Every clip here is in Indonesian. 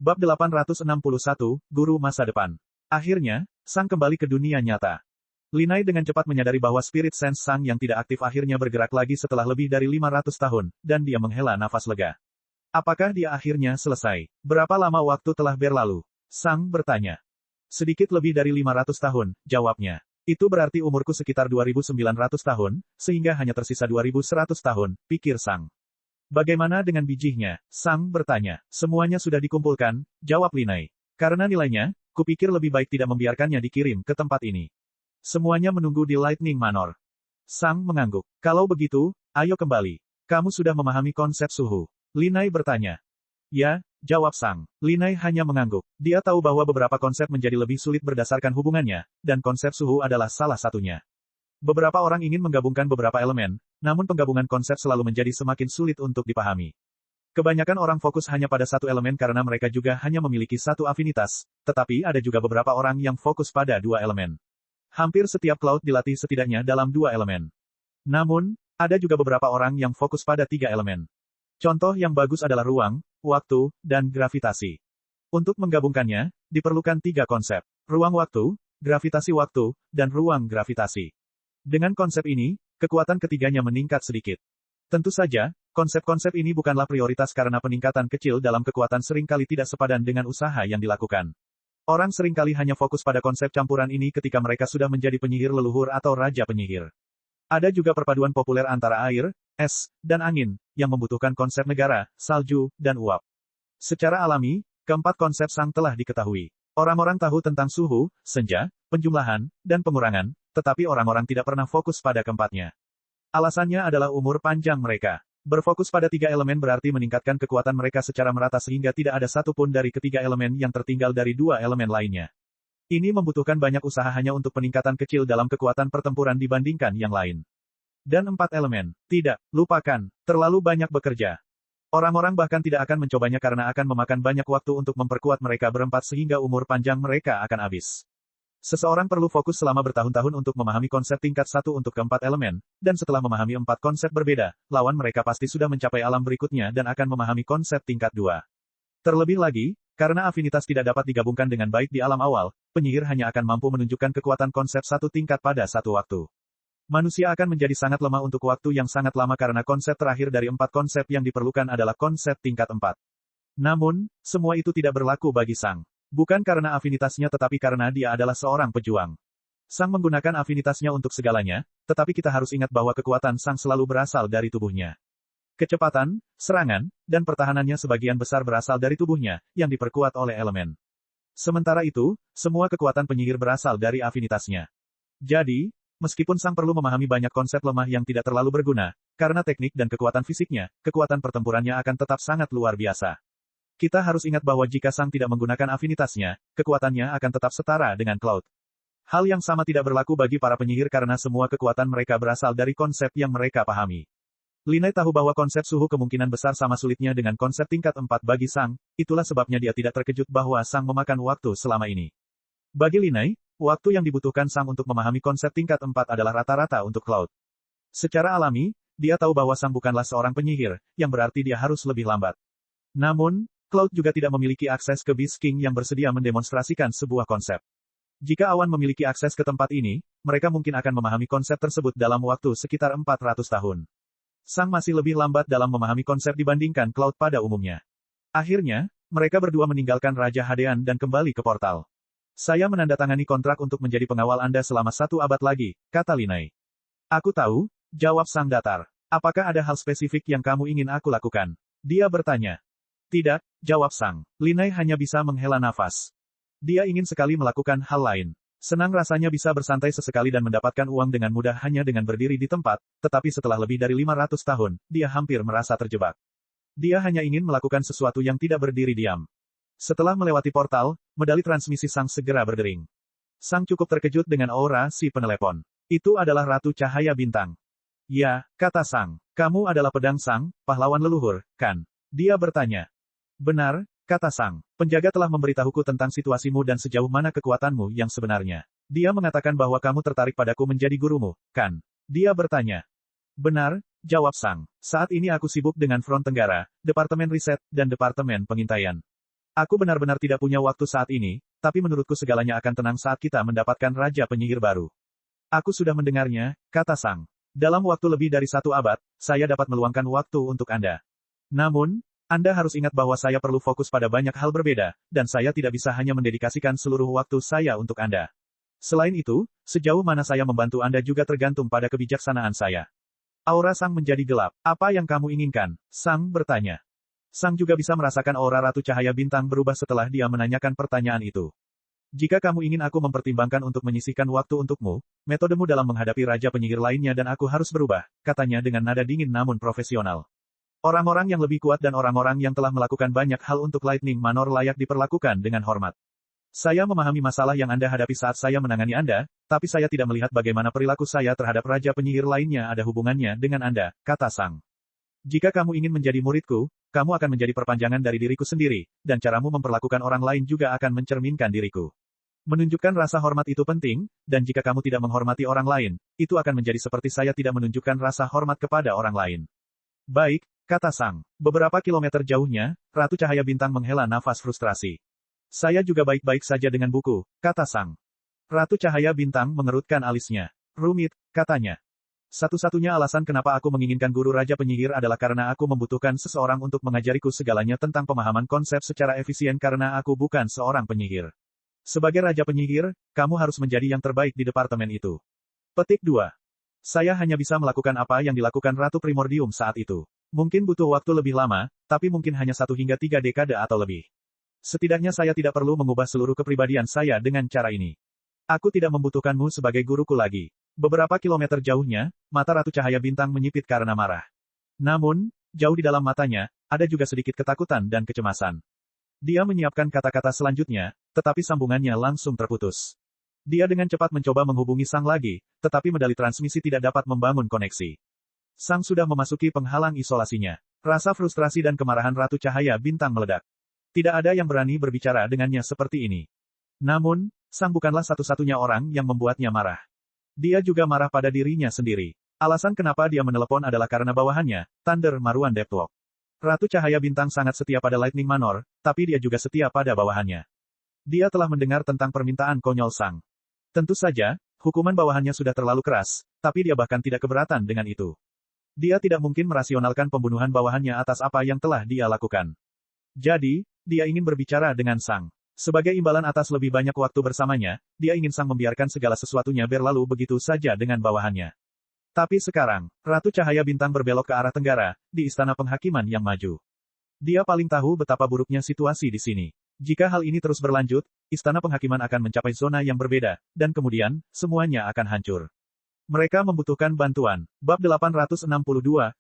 Bab 861, Guru Masa Depan. Akhirnya, Sang kembali ke dunia nyata. Lin Ai dengan cepat menyadari bahwa Spirit Sense Sang yang tidak aktif akhirnya bergerak lagi setelah lebih dari 500 tahun, dan dia menghela nafas lega. Apakah dia akhirnya selesai? Berapa lama waktu telah berlalu? Sang bertanya. Sedikit lebih dari 500 tahun, jawabnya. Itu berarti umurku sekitar 2.900 tahun, sehingga hanya tersisa 2.100 tahun, pikir Sang. Bagaimana dengan bijihnya? Sang bertanya. Semuanya sudah dikumpulkan, jawab Lin Ai. Karena nilainya, kupikir lebih baik tidak membiarkannya dikirim ke tempat ini. Semuanya menunggu di Lightning Manor. Sang mengangguk. Kalau begitu, ayo kembali. Kamu sudah memahami konsep suhu? Lin Ai bertanya. Ya, jawab Sang. Lin Ai hanya mengangguk. Dia tahu bahwa beberapa konsep menjadi lebih sulit berdasarkan hubungannya, dan konsep suhu adalah salah satunya. Beberapa orang ingin menggabungkan beberapa elemen, namun penggabungan konsep selalu menjadi semakin sulit untuk dipahami. Kebanyakan orang fokus hanya pada satu elemen karena mereka juga hanya memiliki satu afinitas, tetapi ada juga beberapa orang yang fokus pada dua elemen. Hampir setiap Cloud dilatih setidaknya dalam dua elemen. Namun, ada juga beberapa orang yang fokus pada tiga elemen. Contoh yang bagus adalah ruang, waktu, dan gravitasi. Untuk menggabungkannya, diperlukan tiga konsep. Ruang waktu, gravitasi waktu, dan ruang gravitasi. Dengan konsep ini, kekuatan ketiganya meningkat sedikit. Tentu saja, konsep-konsep ini bukanlah prioritas karena peningkatan kecil dalam kekuatan seringkali tidak sepadan dengan usaha yang dilakukan. Orang seringkali hanya fokus pada konsep campuran ini ketika mereka sudah menjadi penyihir leluhur atau raja penyihir. Ada juga perpaduan populer antara air, es, dan angin, yang membutuhkan konsep negara, salju, dan uap. Secara alami, keempat konsep Sang telah diketahui. Orang-orang tahu tentang suhu, senja, penjumlahan, dan pengurangan, tetapi orang-orang tidak pernah fokus pada keempatnya. Alasannya adalah umur panjang mereka. Berfokus pada tiga elemen berarti meningkatkan kekuatan mereka secara merata sehingga tidak ada satupun dari ketiga elemen yang tertinggal dari dua elemen lainnya. Ini membutuhkan banyak usaha hanya untuk peningkatan kecil dalam kekuatan pertempuran dibandingkan yang lain. Dan empat elemen. Tidak, lupakan, terlalu banyak bekerja. Orang-orang bahkan tidak akan mencobanya karena akan memakan banyak waktu untuk memperkuat mereka berempat sehingga umur panjang mereka akan habis. Seseorang perlu fokus selama bertahun-tahun untuk memahami konsep tingkat satu untuk keempat elemen, dan setelah memahami empat konsep berbeda, lawan mereka pasti sudah mencapai alam berikutnya dan akan memahami konsep tingkat dua. Terlebih lagi, karena afinitas tidak dapat digabungkan dengan baik di alam awal, penyihir hanya akan mampu menunjukkan kekuatan konsep satu tingkat pada satu waktu. Manusia akan menjadi sangat lemah untuk waktu yang sangat lama karena konsep terakhir dari empat konsep yang diperlukan adalah konsep tingkat 4. Namun, semua itu tidak berlaku bagi Sang. Bukan karena afinitasnya tetapi karena dia adalah seorang pejuang. Sang menggunakan afinitasnya untuk segalanya, tetapi kita harus ingat bahwa kekuatan Sang selalu berasal dari tubuhnya. Kecepatan, serangan, dan pertahanannya sebagian besar berasal dari tubuhnya, yang diperkuat oleh elemen. Sementara itu, semua kekuatan penyihir berasal dari afinitasnya. Jadi, meskipun Sang perlu memahami banyak konsep lemah yang tidak terlalu berguna, karena teknik dan kekuatan fisiknya, kekuatan pertempurannya akan tetap sangat luar biasa. Kita harus ingat bahwa jika Sang tidak menggunakan afinitasnya, kekuatannya akan tetap setara dengan Cloud. Hal yang sama tidak berlaku bagi para penyihir karena semua kekuatan mereka berasal dari konsep yang mereka pahami. Lin Ai tahu bahwa konsep suhu kemungkinan besar sama sulitnya dengan konsep tingkat 4 bagi Sang, itulah sebabnya dia tidak terkejut bahwa Sang memakan waktu selama ini. Bagi Lin Ai, waktu yang dibutuhkan Sang untuk memahami konsep tingkat 4 adalah rata-rata untuk Cloud. Secara alami, dia tahu bahwa Sang bukanlah seorang penyihir, yang berarti dia harus lebih lambat. Namun, Cloud juga tidak memiliki akses ke Beast King yang bersedia mendemonstrasikan sebuah konsep. Jika awan memiliki akses ke tempat ini, mereka mungkin akan memahami konsep tersebut dalam waktu sekitar 400 tahun. Sang masih lebih lambat dalam memahami konsep dibandingkan Cloud pada umumnya. Akhirnya, mereka berdua meninggalkan Raja Hadean dan kembali ke portal. Saya menandatangani kontrak untuk menjadi pengawal Anda selama 1 abad lagi, kata Lin Ai. Aku tahu, jawab Sang datar. Apakah ada hal spesifik yang kamu ingin aku lakukan? Dia bertanya. Tidak, jawab Sang. Lin Ai hanya bisa menghela nafas. Dia ingin sekali melakukan hal lain. Senang rasanya bisa bersantai sesekali dan mendapatkan uang dengan mudah hanya dengan berdiri di tempat, tetapi setelah lebih dari 500 tahun, dia hampir merasa terjebak. Dia hanya ingin melakukan sesuatu yang tidak berdiri diam. Setelah melewati portal, medali transmisi Sang segera berdering. Sang cukup terkejut dengan aura si penelepon. Itu adalah Ratu Cahaya Bintang. Ya, kata Sang. Kamu adalah pedang Sang, pahlawan leluhur, kan? Dia bertanya. Benar, kata Sang. Penjaga telah memberitahuku tentang situasimu dan sejauh mana kekuatanmu yang sebenarnya. Dia mengatakan bahwa kamu tertarik padaku menjadi gurumu, kan? Dia bertanya. Benar, jawab Sang. Saat ini aku sibuk dengan Front Tenggara, Departemen Riset, dan Departemen Pengintaian. Aku benar-benar tidak punya waktu saat ini, tapi menurutku segalanya akan tenang saat kita mendapatkan Raja Penyihir baru. Aku sudah mendengarnya, kata Sang. Dalam waktu lebih dari 1 abad, saya dapat meluangkan waktu untuk Anda. Namun, Anda harus ingat bahwa saya perlu fokus pada banyak hal berbeda, dan saya tidak bisa hanya mendedikasikan seluruh waktu saya untuk Anda. Selain itu, sejauh mana saya membantu Anda juga tergantung pada kebijaksanaan saya. Aura Sang menjadi gelap. Apa yang kamu inginkan? Sang bertanya. Sang juga bisa merasakan aura Ratu Cahaya Bintang berubah setelah dia menanyakan pertanyaan itu. Jika kamu ingin aku mempertimbangkan untuk menyisihkan waktu untukmu, metodemu dalam menghadapi Raja Penyihir lainnya dan aku harus berubah, katanya dengan nada dingin namun profesional. Orang-orang yang lebih kuat dan orang-orang yang telah melakukan banyak hal untuk Lightning Manor layak diperlakukan dengan hormat. Saya memahami masalah yang Anda hadapi saat saya menangani Anda, tapi saya tidak melihat bagaimana perilaku saya terhadap Raja Penyihir lainnya ada hubungannya dengan Anda, kata Sang. Jika kamu ingin menjadi muridku, kamu akan menjadi perpanjangan dari diriku sendiri, dan caramu memperlakukan orang lain juga akan mencerminkan diriku. Menunjukkan rasa hormat itu penting, dan jika kamu tidak menghormati orang lain, itu akan menjadi seperti saya tidak menunjukkan rasa hormat kepada orang lain. Baik, kata Sang. Beberapa kilometer jauhnya, Ratu Cahaya Bintang menghela nafas frustrasi. Saya juga baik-baik saja dengan buku, kata Sang. Ratu Cahaya Bintang mengerutkan alisnya. Rumit, katanya. Satu-satunya alasan kenapa aku menginginkan guru Raja Penyihir adalah karena aku membutuhkan seseorang untuk mengajariku segalanya tentang pemahaman konsep secara efisien karena aku bukan seorang penyihir. Sebagai Raja Penyihir, kamu harus menjadi yang terbaik di departemen itu. Petik 2. Saya hanya bisa melakukan apa yang dilakukan Ratu Primordium saat itu. Mungkin butuh waktu lebih lama, tapi mungkin hanya 1 hingga 3 dekade atau lebih. Setidaknya saya tidak perlu mengubah seluruh kepribadian saya dengan cara ini. Aku tidak membutuhkanmu sebagai guruku lagi. Beberapa kilometer jauhnya, mata Ratu Cahaya Bintang menyipit karena marah. Namun, jauh di dalam matanya, ada juga sedikit ketakutan dan kecemasan. Dia menyiapkan kata-kata selanjutnya, tetapi sambungannya langsung terputus. Dia dengan cepat mencoba menghubungi Sang lagi, tetapi medali transmisi tidak dapat membangun koneksi. Sang sudah memasuki penghalang isolasinya. Rasa frustrasi dan kemarahan Ratu Cahaya Bintang meledak. Tidak ada yang berani berbicara dengannya seperti ini. Namun, Sang bukanlah satu-satunya orang yang membuatnya marah. Dia juga marah pada dirinya sendiri. Alasan kenapa dia menelepon adalah karena bawahannya, Thunder Maruan Depthwalk. Ratu Cahaya Bintang sangat setia pada Lightning Manor, tapi dia juga setia pada bawahannya. Dia telah mendengar tentang permintaan konyol Sang. Tentu saja, hukuman bawahannya sudah terlalu keras, tapi dia bahkan tidak keberatan dengan itu. Dia tidak mungkin merasionalkan pembunuhan bawahannya atas apa yang telah dia lakukan. Jadi, dia ingin berbicara dengan Sang. Sebagai imbalan atas lebih banyak waktu bersamanya, dia ingin Sang membiarkan segala sesuatunya berlalu begitu saja dengan bawahannya. Tapi sekarang, Ratu Cahaya Bintang berbelok ke arah tenggara, di Istana Penghakiman yang maju. Dia paling tahu betapa buruknya situasi di sini. Jika hal ini terus berlanjut, Istana Penghakiman akan mencapai zona yang berbeda, dan kemudian, semuanya akan hancur. Mereka membutuhkan bantuan. Bab 862,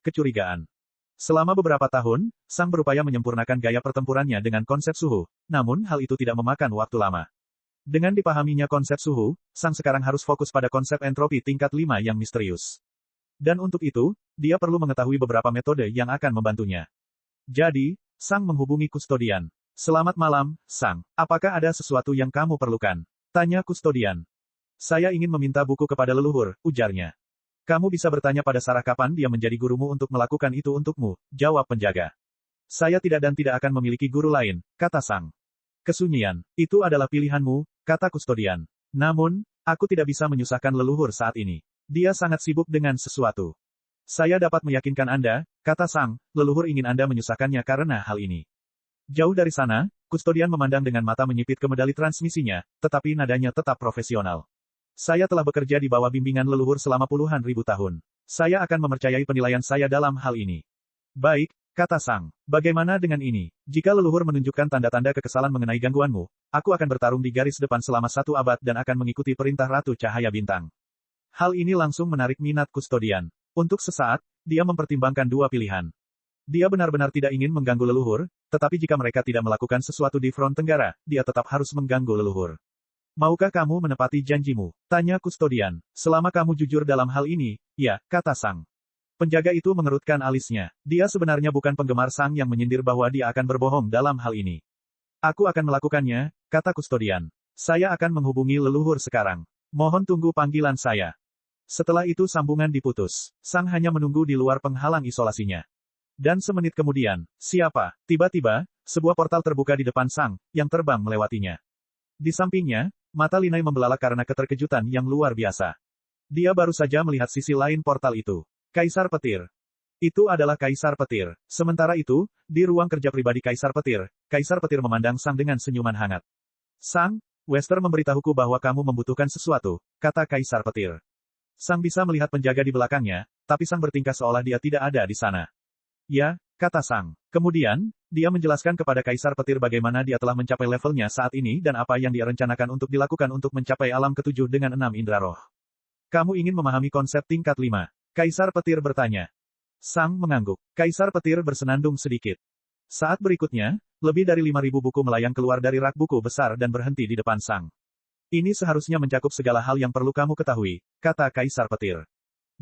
Kecurigaan. Selama beberapa tahun, Sang berupaya menyempurnakan gaya pertempurannya dengan konsep suhu, namun hal itu tidak memakan waktu lama. Dengan dipahaminya konsep suhu, Sang sekarang harus fokus pada konsep entropi tingkat 5 yang misterius. Dan untuk itu, dia perlu mengetahui beberapa metode yang akan membantunya. Jadi, Sang menghubungi kustodian. Selamat malam, Sang. Apakah ada sesuatu yang kamu perlukan? Tanya kustodian. Saya ingin meminta buku kepada leluhur, ujarnya. Kamu bisa bertanya pada Sarah kapan dia menjadi gurumu untuk melakukan itu untukmu, jawab penjaga. Saya tidak dan tidak akan memiliki guru lain, kata Sang. Kesunyian, itu adalah pilihanmu, kata kustodian. Namun, aku tidak bisa menyusahkan leluhur saat ini. Dia sangat sibuk dengan sesuatu. Saya dapat meyakinkan Anda, kata Sang, leluhur ingin Anda menyusahkannya karena hal ini. Jauh dari sana, kustodian memandang dengan mata menyipit ke medali transmisinya, tetapi nadanya tetap profesional. Saya telah bekerja di bawah bimbingan leluhur selama puluhan ribu tahun. Saya akan mempercayai penilaian saya dalam hal ini. Baik, kata Sang. Bagaimana dengan ini? Jika leluhur menunjukkan tanda-tanda kekesalan mengenai gangguanmu, aku akan bertarung di garis depan selama 1 abad dan akan mengikuti perintah Ratu Cahaya Bintang. Hal ini langsung menarik minat kustodian. Untuk sesaat, dia mempertimbangkan 2 pilihan. Dia benar-benar tidak ingin mengganggu leluhur, tetapi jika mereka tidak melakukan sesuatu di front tenggara, dia tetap harus mengganggu leluhur. Maukah kamu menepati janjimu? Tanya kustodian. Selama kamu jujur dalam hal ini, ya, kata Sang. Penjaga itu mengerutkan alisnya. Dia sebenarnya bukan penggemar Sang yang menyindir bahwa dia akan berbohong dalam hal ini. Aku akan melakukannya, kata kustodian. Saya akan menghubungi leluhur sekarang. Mohon tunggu panggilan saya. Setelah itu sambungan diputus. Sang hanya menunggu di luar penghalang isolasinya. Dan semenit kemudian, siapa? Tiba-tiba, sebuah portal terbuka di depan Sang, yang terbang melewatinya. Di sampingnya, mata Linai membelalak karena keterkejutan yang luar biasa. Dia baru saja melihat sisi lain portal itu. Kaisar Petir. Itu adalah Kaisar Petir. Sementara itu, di ruang kerja pribadi Kaisar Petir memandang Sang dengan senyuman hangat. Sang, Wester memberitahuku bahwa kamu membutuhkan sesuatu, kata Kaisar Petir. Sang bisa melihat penjaga di belakangnya, tapi Sang bertingkah seolah dia tidak ada di sana. Ya, kata Sang. Kemudian, dia menjelaskan kepada Kaisar Petir bagaimana dia telah mencapai levelnya saat ini dan apa yang dia rencanakan untuk dilakukan untuk mencapai alam ketujuh dengan 6 indera roh. Kamu ingin memahami konsep tingkat 5? Kaisar Petir bertanya. Sang mengangguk. Kaisar Petir bersenandung sedikit. Saat berikutnya, lebih dari 5.000 buku melayang keluar dari rak buku besar dan berhenti di depan Sang. Ini seharusnya mencakup segala hal yang perlu kamu ketahui, kata Kaisar Petir.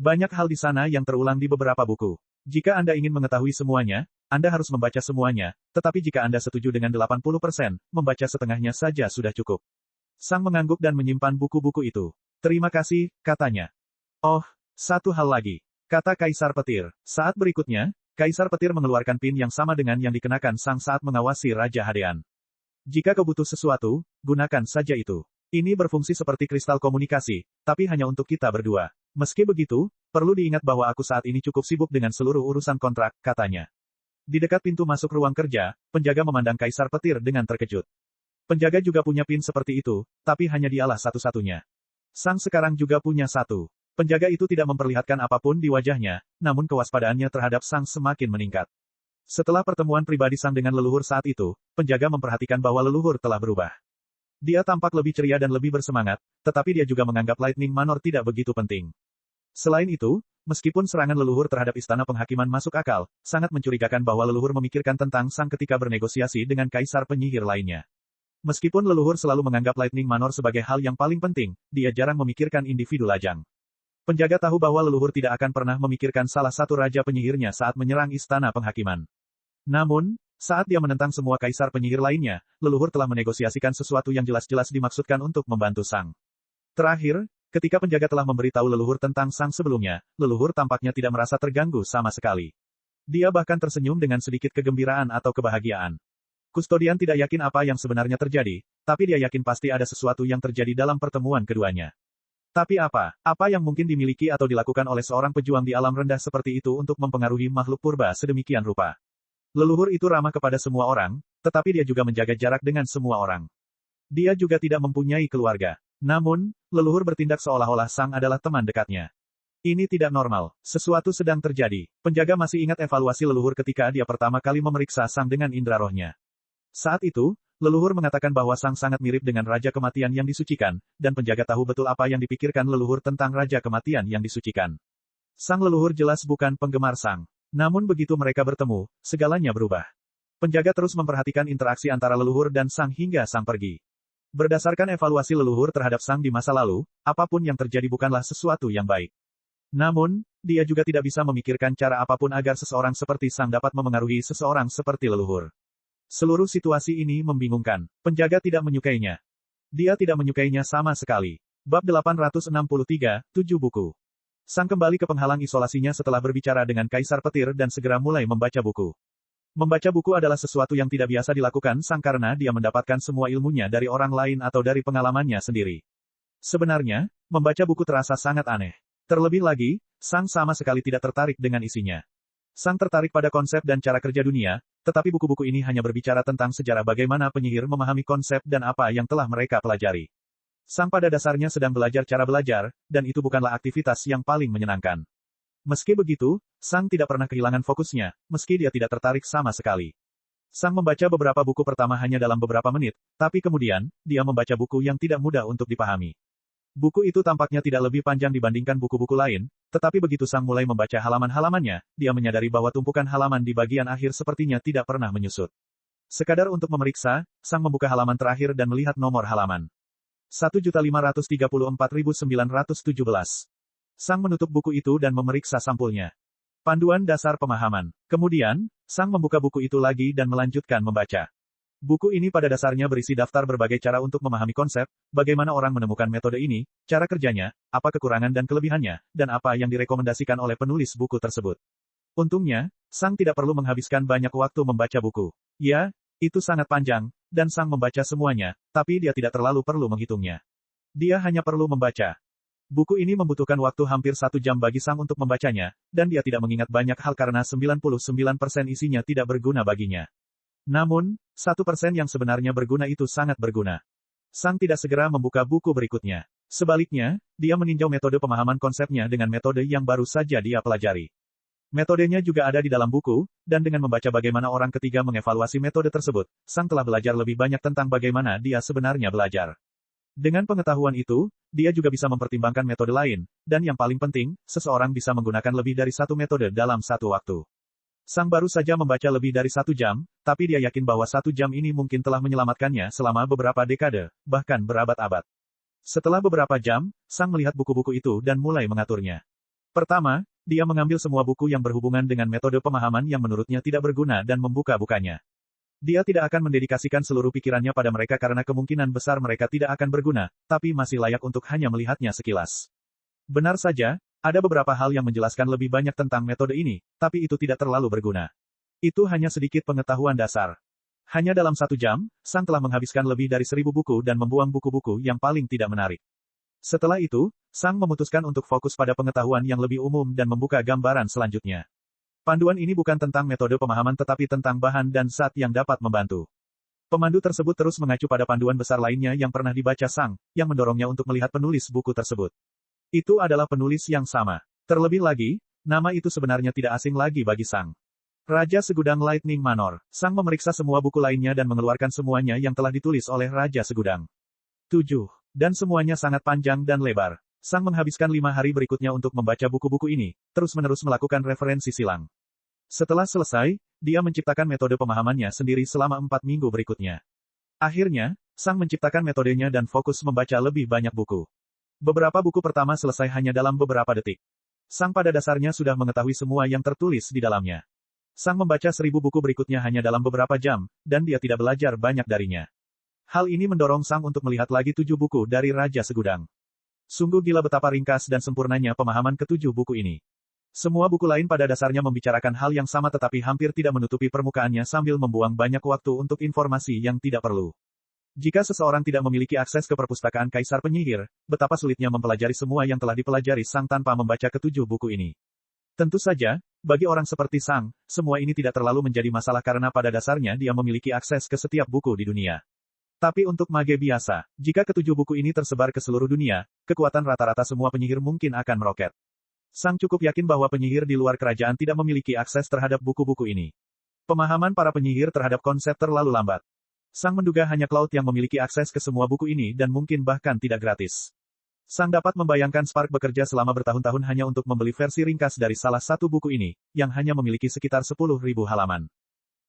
Banyak hal di sana yang terulang di beberapa buku. Jika Anda ingin mengetahui semuanya, Anda harus membaca semuanya, tetapi jika Anda setuju dengan 80%, membaca setengahnya saja sudah cukup. Sang mengangguk dan menyimpan buku-buku itu. Terima kasih, katanya. Oh, satu hal lagi, kata Kaisar Petir. Saat berikutnya, Kaisar Petir mengeluarkan pin yang sama dengan yang dikenakan Sang saat mengawasi Raja Hadean. Jika kau butuh sesuatu, gunakan saja itu. Ini berfungsi seperti kristal komunikasi, tapi hanya untuk kita berdua. Meski begitu, perlu diingat bahwa aku saat ini cukup sibuk dengan seluruh urusan kontrak, katanya. Di dekat pintu masuk ruang kerja, penjaga memandang Kaisar Petir dengan terkejut. Penjaga juga punya pin seperti itu, tapi hanya dialah satu-satunya. Sang sekarang juga punya satu. Penjaga itu tidak memperlihatkan apapun di wajahnya, namun kewaspadaannya terhadap Sang semakin meningkat. Setelah pertemuan pribadi Sang dengan leluhur saat itu, penjaga memperhatikan bahwa leluhur telah berubah. Dia tampak lebih ceria dan lebih bersemangat, tetapi dia juga menganggap Lightning Manor tidak begitu penting. Selain itu, meskipun serangan leluhur terhadap istana penghakiman masuk akal, sangat mencurigakan bahwa leluhur memikirkan tentang Sang ketika bernegosiasi dengan kaisar penyihir lainnya. Meskipun leluhur selalu menganggap Lightning Manor sebagai hal yang paling penting, dia jarang memikirkan individu lajang. Penjaga tahu bahwa leluhur tidak akan pernah memikirkan salah satu raja penyihirnya saat menyerang istana penghakiman. Namun, saat dia menentang semua kaisar penyihir lainnya, leluhur telah menegosiasikan sesuatu yang jelas-jelas dimaksudkan untuk membantu Sang. Terakhir, ketika penjaga telah memberitahu leluhur tentang Sang sebelumnya, leluhur tampaknya tidak merasa terganggu sama sekali. Dia bahkan tersenyum dengan sedikit kegembiraan atau kebahagiaan. Kustodian tidak yakin apa yang sebenarnya terjadi, tapi dia yakin pasti ada sesuatu yang terjadi dalam pertemuan keduanya. Tapi apa? Apa yang mungkin dimiliki atau dilakukan oleh seorang pejuang di alam rendah seperti itu untuk mempengaruhi makhluk purba sedemikian rupa? Leluhur itu ramah kepada semua orang, tetapi dia juga menjaga jarak dengan semua orang. Dia juga tidak mempunyai keluarga. Namun, leluhur bertindak seolah-olah Sang adalah teman dekatnya. Ini tidak normal. Sesuatu sedang terjadi. Penjaga masih ingat evaluasi leluhur ketika dia pertama kali memeriksa Sang dengan indera rohnya. Saat itu, leluhur mengatakan bahwa Sang sangat mirip dengan Raja Kematian yang disucikan, dan penjaga tahu betul apa yang dipikirkan leluhur tentang Raja Kematian yang disucikan. Sang leluhur jelas bukan penggemar Sang. Namun begitu mereka bertemu, segalanya berubah. Penjaga terus memperhatikan interaksi antara leluhur dan Sang hingga Sang pergi. Berdasarkan evaluasi leluhur terhadap Sang di masa lalu, apapun yang terjadi bukanlah sesuatu yang baik. Namun, dia juga tidak bisa memikirkan cara apapun agar seseorang seperti Sang dapat memengaruhi seseorang seperti leluhur. Seluruh situasi ini membingungkan. Penjaga tidak menyukainya. Dia tidak menyukainya sama sekali. Bab 863, 7 buku. Sang kembali ke penghalang isolasinya setelah berbicara dengan Kaisar Petir dan segera mulai membaca buku. Membaca buku adalah sesuatu yang tidak biasa dilakukan Sang karena dia mendapatkan semua ilmunya dari orang lain atau dari pengalamannya sendiri. Sebenarnya, membaca buku terasa sangat aneh. Terlebih lagi, Sang sama sekali tidak tertarik dengan isinya. Sang tertarik pada konsep dan cara kerja dunia, tetapi buku-buku ini hanya berbicara tentang sejarah bagaimana penyihir memahami konsep dan apa yang telah mereka pelajari. Sang pada dasarnya sedang belajar cara belajar, dan itu bukanlah aktivitas yang paling menyenangkan. Meski begitu, Sang tidak pernah kehilangan fokusnya, meski dia tidak tertarik sama sekali. Sang membaca beberapa buku pertama hanya dalam beberapa menit, tapi kemudian, dia membaca buku yang tidak mudah untuk dipahami. Buku itu tampaknya tidak lebih panjang dibandingkan buku-buku lain, tetapi begitu Sang mulai membaca halaman-halamannya, dia menyadari bahwa tumpukan halaman di bagian akhir sepertinya tidak pernah menyusut. Sekadar untuk memeriksa, Sang membuka halaman terakhir dan melihat nomor halaman. 1.534.917. Sang menutup buku itu dan memeriksa sampulnya. Panduan dasar pemahaman. Kemudian, Sang membuka buku itu lagi dan melanjutkan membaca. Buku ini pada dasarnya berisi daftar berbagai cara untuk memahami konsep, bagaimana orang menemukan metode ini, cara kerjanya, apa kekurangan dan kelebihannya, dan apa yang direkomendasikan oleh penulis buku tersebut. Untungnya, Sang tidak perlu menghabiskan banyak waktu membaca buku. Ya, Itu sangat panjang, dan Sang membaca semuanya, tapi dia tidak terlalu perlu menghitungnya. Dia hanya perlu membaca. Buku ini membutuhkan waktu hampir 1 jam bagi Sang untuk membacanya, dan dia tidak mengingat banyak hal karena 99% isinya tidak berguna baginya. Namun, 1% yang sebenarnya berguna itu sangat berguna. Sang tidak segera membuka buku berikutnya. Sebaliknya, dia meninjau metode pemahaman konsepnya dengan metode yang baru saja dia pelajari. Metodenya juga ada di dalam buku, dan dengan membaca bagaimana orang ketiga mengevaluasi metode tersebut, Sang telah belajar lebih banyak tentang bagaimana dia sebenarnya belajar. Dengan pengetahuan itu, dia juga bisa mempertimbangkan metode lain, dan yang paling penting, seseorang bisa menggunakan lebih dari satu metode dalam satu waktu. Sang baru saja membaca lebih dari 1 jam, tapi dia yakin bahwa 1 jam ini mungkin telah menyelamatkannya selama beberapa dekade, bahkan berabad-abad. Setelah beberapa jam, Sang melihat buku-buku itu dan mulai mengaturnya. Pertama, dia mengambil semua buku yang berhubungan dengan metode pemahaman yang menurutnya tidak berguna dan membuka-bukanya. Dia tidak akan mendedikasikan seluruh pikirannya pada mereka karena kemungkinan besar mereka tidak akan berguna, tapi masih layak untuk hanya melihatnya sekilas. Benar saja, ada beberapa hal yang menjelaskan lebih banyak tentang metode ini, tapi itu tidak terlalu berguna. Itu hanya sedikit pengetahuan dasar. Hanya dalam 1 jam, Sang telah menghabiskan lebih dari 1000 buku dan membuang buku-buku yang paling tidak menarik. Setelah itu, Sang memutuskan untuk fokus pada pengetahuan yang lebih umum dan membuka gambaran selanjutnya. Panduan ini bukan tentang metode pemahaman tetapi tentang bahan dan zat yang dapat membantu. Pemandu tersebut terus mengacu pada panduan besar lainnya yang pernah dibaca Sang, yang mendorongnya untuk melihat penulis buku tersebut. Itu adalah penulis yang sama. Terlebih lagi, nama itu sebenarnya tidak asing lagi bagi Sang. Raja Segudang Lightning Manor. Sang memeriksa semua buku lainnya dan mengeluarkan semuanya yang telah ditulis oleh Raja Segudang. 7. Dan semuanya sangat panjang dan lebar. Sang menghabiskan 5 hari berikutnya untuk membaca buku-buku ini, terus-menerus melakukan referensi silang. Setelah selesai, dia menciptakan metode pemahamannya sendiri selama 4 minggu berikutnya. Akhirnya, Sang menciptakan metodenya dan fokus membaca lebih banyak buku. Beberapa buku pertama selesai hanya dalam beberapa detik. Sang pada dasarnya sudah mengetahui semua yang tertulis di dalamnya. Sang membaca 1000 buku berikutnya hanya dalam beberapa jam, dan dia tidak belajar banyak darinya. Hal ini mendorong Sang untuk melihat lagi 7 buku dari Raja Segudang. Sungguh gila betapa ringkas dan sempurnanya pemahaman ke-7 buku ini. Semua buku lain pada dasarnya membicarakan hal yang sama tetapi hampir tidak menutupi permukaannya sambil membuang banyak waktu untuk informasi yang tidak perlu. Jika seseorang tidak memiliki akses ke perpustakaan Kaisar Penyihir, betapa sulitnya mempelajari semua yang telah dipelajari Sang tanpa membaca ke-7 buku ini. Tentu saja, bagi orang seperti Sang, semua ini tidak terlalu menjadi masalah karena pada dasarnya dia memiliki akses ke setiap buku di dunia. Tapi untuk mage biasa, jika ke-7 buku ini tersebar ke seluruh dunia, kekuatan rata-rata semua penyihir mungkin akan meroket. Sang cukup yakin bahwa penyihir di luar kerajaan tidak memiliki akses terhadap buku-buku ini. Pemahaman para penyihir terhadap konsep terlalu lambat. Sang menduga hanya Cloud yang memiliki akses ke semua buku ini dan mungkin bahkan tidak gratis. Sang dapat membayangkan Spark bekerja selama bertahun-tahun hanya untuk membeli versi ringkas dari salah satu buku ini, yang hanya memiliki sekitar 10.000 halaman.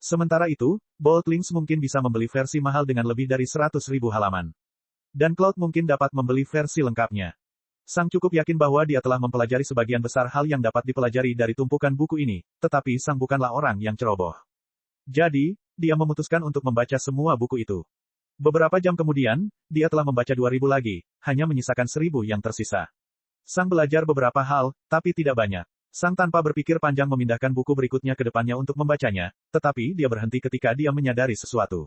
Sementara itu, Boltlings mungkin bisa membeli versi mahal dengan lebih dari 100.000 halaman. Dan Cloud mungkin dapat membeli versi lengkapnya. Sang cukup yakin bahwa dia telah mempelajari sebagian besar hal yang dapat dipelajari dari tumpukan buku ini, tetapi Sang bukanlah orang yang ceroboh. Jadi, dia memutuskan untuk membaca semua buku itu. Beberapa jam kemudian, dia telah membaca 2000 lagi, hanya menyisakan 1000 yang tersisa. Sang belajar beberapa hal, tapi tidak banyak. Sang tanpa berpikir panjang memindahkan buku berikutnya ke depannya untuk membacanya, tetapi dia berhenti ketika dia menyadari sesuatu.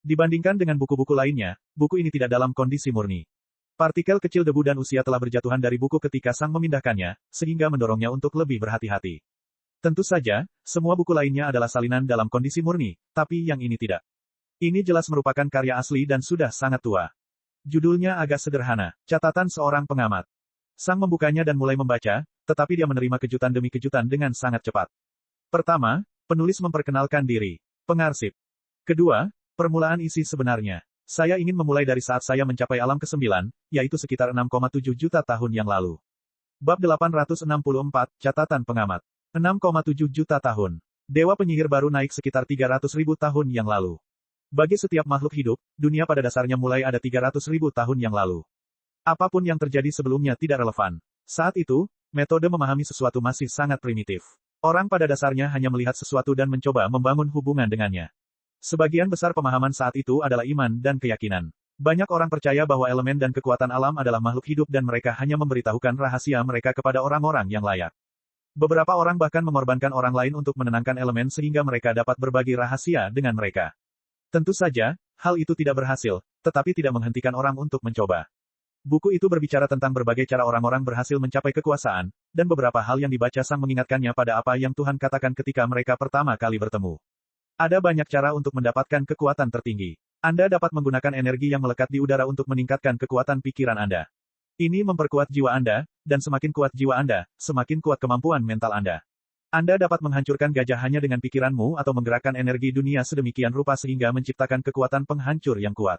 Dibandingkan dengan buku-buku lainnya, buku ini tidak dalam kondisi murni. Partikel kecil debu dan usia telah berjatuhan dari buku ketika Sang memindahkannya, sehingga mendorongnya untuk lebih berhati-hati. Tentu saja, semua buku lainnya adalah salinan dalam kondisi murni, tapi yang ini tidak. Ini jelas merupakan karya asli dan sudah sangat tua. Judulnya agak sederhana, catatan seorang pengamat. Sang membukanya dan mulai membaca, tetapi dia menerima kejutan demi kejutan dengan sangat cepat. Pertama, penulis memperkenalkan diri. Pengarsip. Kedua, permulaan isi sebenarnya. Saya ingin memulai dari saat saya mencapai alam ke-9, yaitu sekitar 6,7 juta tahun yang lalu. Bab 864, catatan pengamat. 6,7 juta tahun. Dewa penyihir baru naik sekitar 300.000 tahun yang lalu. Bagi setiap makhluk hidup, dunia pada dasarnya mulai ada 300.000 tahun yang lalu. Apapun yang terjadi sebelumnya tidak relevan. Saat itu, metode memahami sesuatu masih sangat primitif. Orang pada dasarnya hanya melihat sesuatu dan mencoba membangun hubungan dengannya. Sebagian besar pemahaman saat itu adalah iman dan keyakinan. Banyak orang percaya bahwa elemen dan kekuatan alam adalah makhluk hidup dan mereka hanya memberitahukan rahasia mereka kepada orang-orang yang layak. Beberapa orang bahkan mengorbankan orang lain untuk menenangkan elemen sehingga mereka dapat berbagi rahasia dengan mereka. Tentu saja, hal itu tidak berhasil, tetapi tidak menghentikan orang untuk mencoba. Buku itu berbicara tentang berbagai cara orang-orang berhasil mencapai kekuasaan, dan beberapa hal yang dibaca Sang mengingatkannya pada apa yang Tuhan katakan ketika mereka pertama kali bertemu. Ada banyak cara untuk mendapatkan kekuatan tertinggi. Anda dapat menggunakan energi yang melekat di udara untuk meningkatkan kekuatan pikiran Anda. Ini memperkuat jiwa Anda, dan semakin kuat jiwa Anda, semakin kuat kemampuan mental Anda. Anda dapat menghancurkan gajah hanya dengan pikiranmu atau menggerakkan energi dunia sedemikian rupa sehingga menciptakan kekuatan penghancur yang kuat.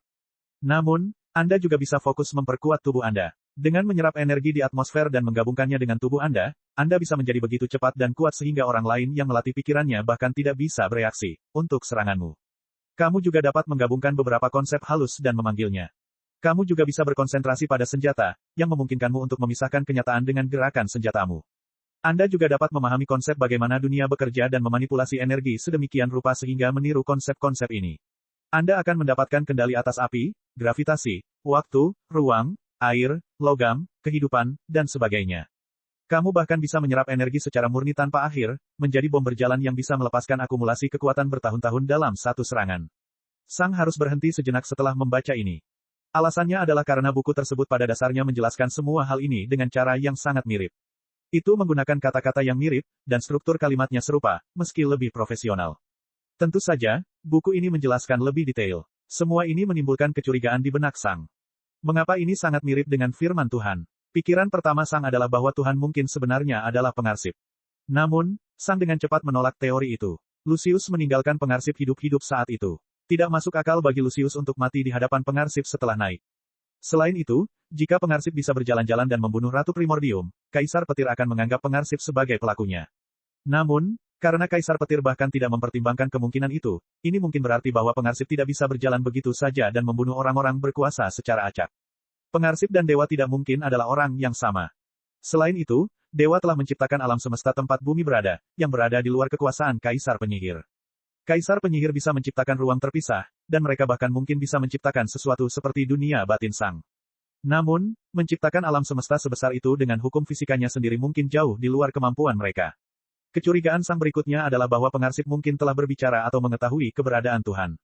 Namun, Anda juga bisa fokus memperkuat tubuh Anda. Dengan menyerap energi di atmosfer dan menggabungkannya dengan tubuh Anda bisa menjadi begitu cepat dan kuat sehingga orang lain yang melatih pikirannya bahkan tidak bisa bereaksi untuk seranganmu. Kamu juga dapat menggabungkan beberapa konsep halus dan memanggilnya. Kamu juga bisa berkonsentrasi pada senjata, yang memungkinkanmu untuk memisahkan kenyataan dengan gerakan senjatamu. Anda juga dapat memahami konsep bagaimana dunia bekerja dan memanipulasi energi sedemikian rupa sehingga meniru konsep-konsep ini. Anda akan mendapatkan kendali atas api, gravitasi, waktu, ruang, air, logam, kehidupan, dan sebagainya. Kamu bahkan bisa menyerap energi secara murni tanpa akhir, menjadi bom berjalan yang bisa melepaskan akumulasi kekuatan bertahun-tahun dalam satu serangan. Sang harus berhenti sejenak setelah membaca ini. Alasannya adalah karena buku tersebut pada dasarnya menjelaskan semua hal ini dengan cara yang sangat mirip. Itu menggunakan kata-kata yang mirip, dan struktur kalimatnya serupa, meski lebih profesional. Tentu saja, buku ini menjelaskan lebih detail. Semua ini menimbulkan kecurigaan di benak Sang. Mengapa ini sangat mirip dengan firman Tuhan? Pikiran pertama Sang adalah bahwa Tuhan mungkin sebenarnya adalah pengarsip. Namun, Sang dengan cepat menolak teori itu. Lucius meninggalkan pengarsip hidup-hidup saat itu. Tidak masuk akal bagi Lucius untuk mati di hadapan pengarsip setelah naik. Selain itu, jika pengarsip bisa berjalan-jalan dan membunuh Ratu Primordium, Kaisar Petir akan menganggap pengarsip sebagai pelakunya. Namun, karena Kaisar Petir bahkan tidak mempertimbangkan kemungkinan itu, ini mungkin berarti bahwa pengarsip tidak bisa berjalan begitu saja dan membunuh orang-orang berkuasa secara acak. Pengarsip dan dewa tidak mungkin adalah orang yang sama. Selain itu, dewa telah menciptakan alam semesta tempat bumi berada, yang berada di luar kekuasaan Kaisar Penyihir. Kaisar Penyihir bisa menciptakan ruang terpisah, dan mereka bahkan mungkin bisa menciptakan sesuatu seperti dunia batin Sang. Namun, menciptakan alam semesta sebesar itu dengan hukum fisikanya sendiri mungkin jauh di luar kemampuan mereka. Kecurigaan Sang berikutnya adalah bahwa pengarsip mungkin telah berbicara atau mengetahui keberadaan Tuhan.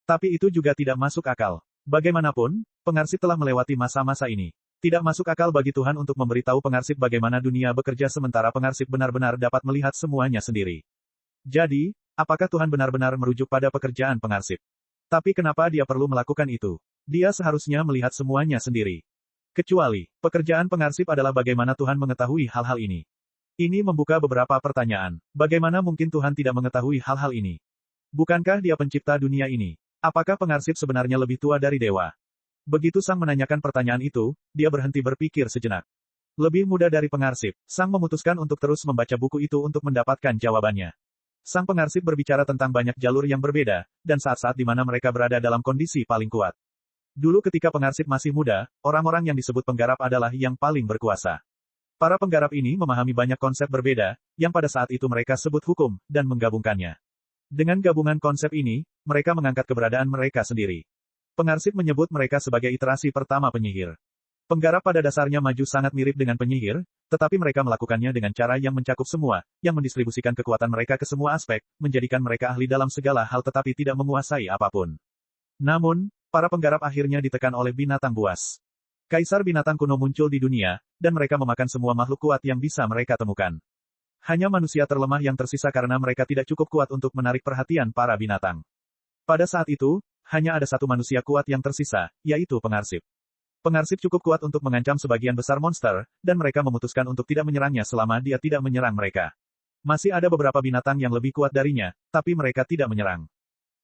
Tapi itu juga tidak masuk akal. Bagaimanapun, pengarsip telah melewati masa-masa ini. Tidak masuk akal bagi Tuhan untuk memberitahu pengarsip bagaimana dunia bekerja sementara pengarsip benar-benar dapat melihat semuanya sendiri. Jadi, apakah Tuhan benar-benar merujuk pada pekerjaan pengarsip? Tapi kenapa dia perlu melakukan itu? Dia seharusnya melihat semuanya sendiri. Kecuali, pekerjaan pengarsip adalah bagaimana Tuhan mengetahui hal-hal ini. Ini membuka beberapa pertanyaan. Bagaimana mungkin Tuhan tidak mengetahui hal-hal ini? Bukankah dia pencipta dunia ini? Apakah pengarsip sebenarnya lebih tua dari dewa? Begitu Sang menanyakan pertanyaan itu, dia berhenti berpikir sejenak. Lebih muda dari pengarsip, Sang memutuskan untuk terus membaca buku itu untuk mendapatkan jawabannya. Sang pengarsip berbicara tentang banyak jalur yang berbeda, dan saat-saat di mana mereka berada dalam kondisi paling kuat. Dulu ketika pengarsip masih muda, orang-orang yang disebut penggarap adalah yang paling berkuasa. Para penggarap ini memahami banyak konsep berbeda, yang pada saat itu mereka sebut hukum, dan menggabungkannya. Dengan gabungan konsep ini, mereka mengangkat keberadaan mereka sendiri. Pengarsip menyebut mereka sebagai iterasi pertama penyihir. Penggarap pada dasarnya maju sangat mirip dengan penyihir, tetapi mereka melakukannya dengan cara yang mencakup semua, yang mendistribusikan kekuatan mereka ke semua aspek, menjadikan mereka ahli dalam segala hal tetapi tidak menguasai apapun. Namun, para penggarap akhirnya ditekan oleh binatang buas. Kaisar binatang kuno muncul di dunia, dan mereka memakan semua makhluk kuat yang bisa mereka temukan. Hanya manusia terlemah yang tersisa karena mereka tidak cukup kuat untuk menarik perhatian para binatang. Pada saat itu, hanya ada satu manusia kuat yang tersisa, yaitu pengarsip. Pengarsip cukup kuat untuk mengancam sebagian besar monster, dan mereka memutuskan untuk tidak menyerangnya selama dia tidak menyerang mereka. Masih ada beberapa binatang yang lebih kuat darinya, tapi mereka tidak menyerang.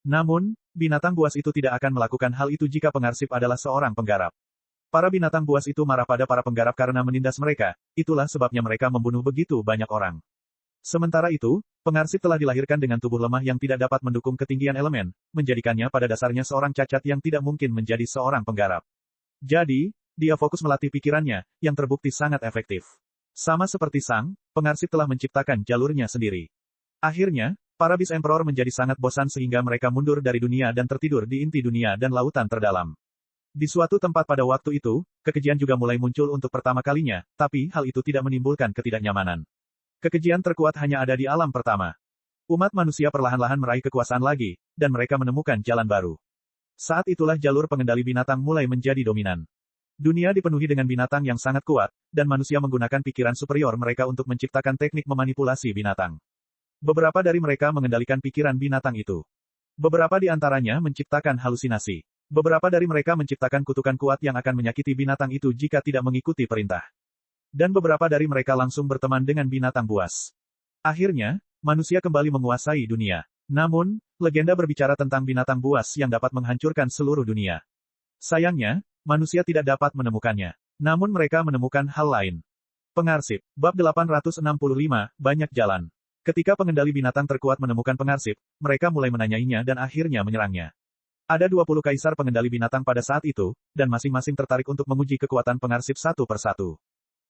Namun, binatang buas itu tidak akan melakukan hal itu jika pengarsip adalah seorang penggarap. Para binatang buas itu marah pada para penggarap karena menindas mereka, itulah sebabnya mereka membunuh begitu banyak orang. Sementara itu, pengarsip telah dilahirkan dengan tubuh lemah yang tidak dapat mendukung ketinggian elemen, menjadikannya pada dasarnya seorang cacat yang tidak mungkin menjadi seorang penggarap. Jadi, dia fokus melatih pikirannya, yang terbukti sangat efektif. Sama seperti Sang, pengarsip telah menciptakan jalurnya sendiri. Akhirnya, para Beast Emperor menjadi sangat bosan sehingga mereka mundur dari dunia dan tertidur di inti dunia dan lautan terdalam. Di suatu tempat pada waktu itu, kekejian juga mulai muncul untuk pertama kalinya, tapi hal itu tidak menimbulkan ketidaknyamanan. Kekejian terkuat hanya ada di alam pertama. Umat manusia perlahan-lahan meraih kekuasaan lagi, dan mereka menemukan jalan baru. Saat itulah jalur pengendali binatang mulai menjadi dominan. Dunia dipenuhi dengan binatang yang sangat kuat, dan manusia menggunakan pikiran superior mereka untuk menciptakan teknik memanipulasi binatang. Beberapa dari mereka mengendalikan pikiran binatang itu. Beberapa di antaranya menciptakan halusinasi. Beberapa dari mereka menciptakan kutukan kuat yang akan menyakiti binatang itu jika tidak mengikuti perintah. Dan beberapa dari mereka langsung berteman dengan binatang buas. Akhirnya, manusia kembali menguasai dunia. Namun, legenda berbicara tentang binatang buas yang dapat menghancurkan seluruh dunia. Sayangnya, manusia tidak dapat menemukannya. Namun mereka menemukan hal lain. Pengarsip. Bab 865, banyak jalan. Ketika pengendali binatang terkuat menemukan pengarsip, mereka mulai menanyainya dan akhirnya menyerangnya. Ada 20 kaisar pengendali binatang pada saat itu, dan masing-masing tertarik untuk menguji kekuatan pengarsip satu persatu.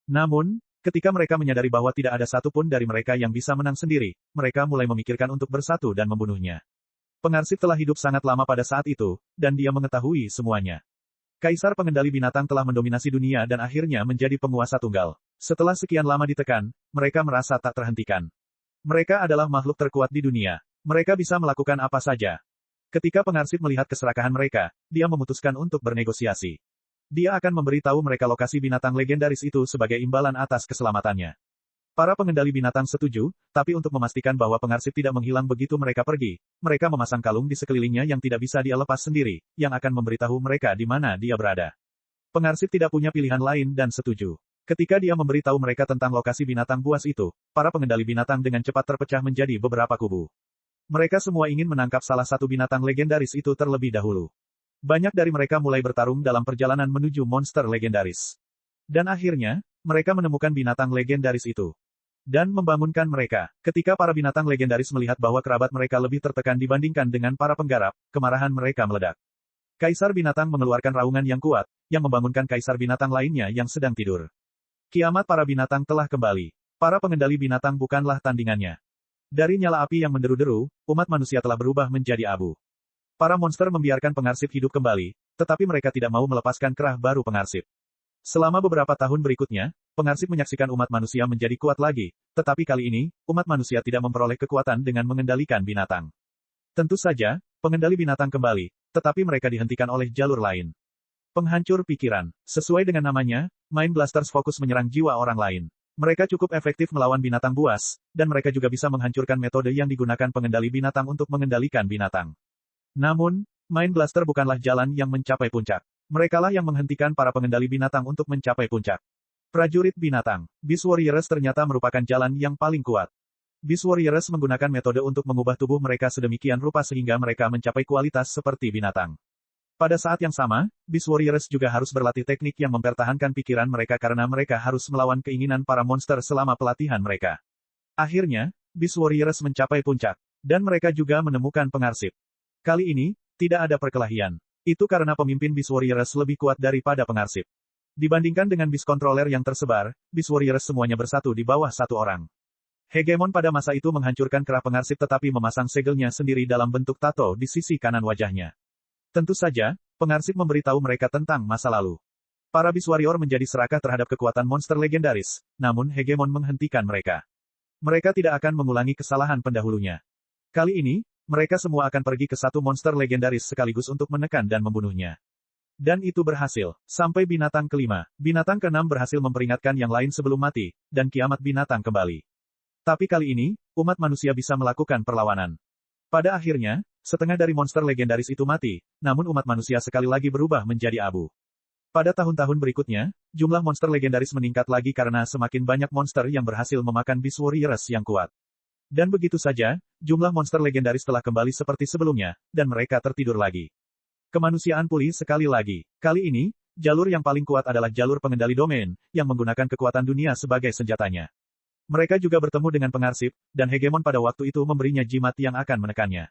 Namun, ketika mereka menyadari bahwa tidak ada satupun dari mereka yang bisa menang sendiri, mereka mulai memikirkan untuk bersatu dan membunuhnya. Pengarsip telah hidup sangat lama pada saat itu, dan dia mengetahui semuanya. Kaisar pengendali binatang telah mendominasi dunia dan akhirnya menjadi penguasa tunggal. Setelah sekian lama ditekan, mereka merasa tak terhentikan. Mereka adalah makhluk terkuat di dunia. Mereka bisa melakukan apa saja. Ketika pengarsip melihat keserakahan mereka, dia memutuskan untuk bernegosiasi. Dia akan memberitahu mereka lokasi binatang legendaris itu sebagai imbalan atas keselamatannya. Para pengendali binatang setuju, tapi untuk memastikan bahwa pengarsip tidak menghilang begitu mereka pergi, mereka memasang kalung di sekelilingnya yang tidak bisa dia lepas sendiri, yang akan memberitahu mereka di mana dia berada. Pengarsip tidak punya pilihan lain dan setuju. Ketika dia memberitahu mereka tentang lokasi binatang buas itu, para pengendali binatang dengan cepat terpecah menjadi beberapa kubu. Mereka semua ingin menangkap salah satu binatang legendaris itu terlebih dahulu. Banyak dari mereka mulai bertarung dalam perjalanan menuju monster legendaris. Dan akhirnya, mereka menemukan binatang legendaris itu. Dan membangunkan mereka. Ketika para binatang legendaris melihat bahwa kerabat mereka lebih tertekan dibandingkan dengan para penggarap, kemarahan mereka meledak. Kaisar binatang mengeluarkan raungan yang kuat, yang membangunkan kaisar binatang lainnya yang sedang tidur. Kiamat para binatang telah kembali. Para pengendali binatang bukanlah tandingannya. Dari nyala api yang menderu-deru, umat manusia telah berubah menjadi abu. Para monster membiarkan pengarsip hidup kembali, tetapi mereka tidak mau melepaskan kerah baru pengarsip. Selama beberapa tahun berikutnya, pengarsip menyaksikan umat manusia menjadi kuat lagi, tetapi kali ini, umat manusia tidak memperoleh kekuatan dengan mengendalikan binatang. Tentu saja, pengendali binatang kembali, tetapi mereka dihentikan oleh jalur lain. Penghancur pikiran. Sesuai dengan namanya, Mind Blasters fokus menyerang jiwa orang lain. Mereka cukup efektif melawan binatang buas, dan mereka juga bisa menghancurkan metode yang digunakan pengendali binatang untuk mengendalikan binatang. Namun, Mind Blaster bukanlah jalan yang mencapai puncak. Merekalah yang menghentikan para pengendali binatang untuk mencapai puncak. Prajurit binatang. Beast Warriors ternyata merupakan jalan yang paling kuat. Beast Warriors menggunakan metode untuk mengubah tubuh mereka sedemikian rupa sehingga mereka mencapai kualitas seperti binatang. Pada saat yang sama, Beast Warriors juga harus berlatih teknik yang mempertahankan pikiran mereka karena mereka harus melawan keinginan para monster selama pelatihan mereka. Akhirnya, Beast Warriors mencapai puncak. Dan mereka juga menemukan pengarsip. Kali ini, tidak ada perkelahian. Itu karena pemimpin Beast Warriors lebih kuat daripada pengarsip. Dibandingkan dengan Beast Controller yang tersebar, Beast Warriors semuanya bersatu di bawah satu orang. Hegemon pada masa itu menghancurkan kerah pengarsip tetapi memasang segelnya sendiri dalam bentuk tato di sisi kanan wajahnya. Tentu saja, pengarsip memberitahu mereka tentang masa lalu. Para Beast Warrior menjadi serakah terhadap kekuatan monster legendaris, namun Hegemon menghentikan mereka. Mereka tidak akan mengulangi kesalahan pendahulunya. Kali ini, mereka semua akan pergi ke satu monster legendaris sekaligus untuk menekan dan membunuhnya. Dan itu berhasil. Sampai binatang kelima. Binatang keenam berhasil memperingatkan yang lain sebelum mati, dan kiamat binatang kembali. Tapi kali ini, umat manusia bisa melakukan perlawanan. Pada akhirnya, setengah dari monster legendaris itu mati, namun umat manusia sekali lagi berubah menjadi abu. Pada tahun-tahun berikutnya, jumlah monster legendaris meningkat lagi karena semakin banyak monster yang berhasil memakan Beast Warriors yang kuat. Dan begitu saja, jumlah monster legendaris telah kembali seperti sebelumnya, dan mereka tertidur lagi. Kemanusiaan pulih sekali lagi. Kali ini, jalur yang paling kuat adalah jalur pengendali domain, yang menggunakan kekuatan dunia sebagai senjatanya. Mereka juga bertemu dengan pengarsip, dan Hegemon pada waktu itu memberinya jimat yang akan menekannya.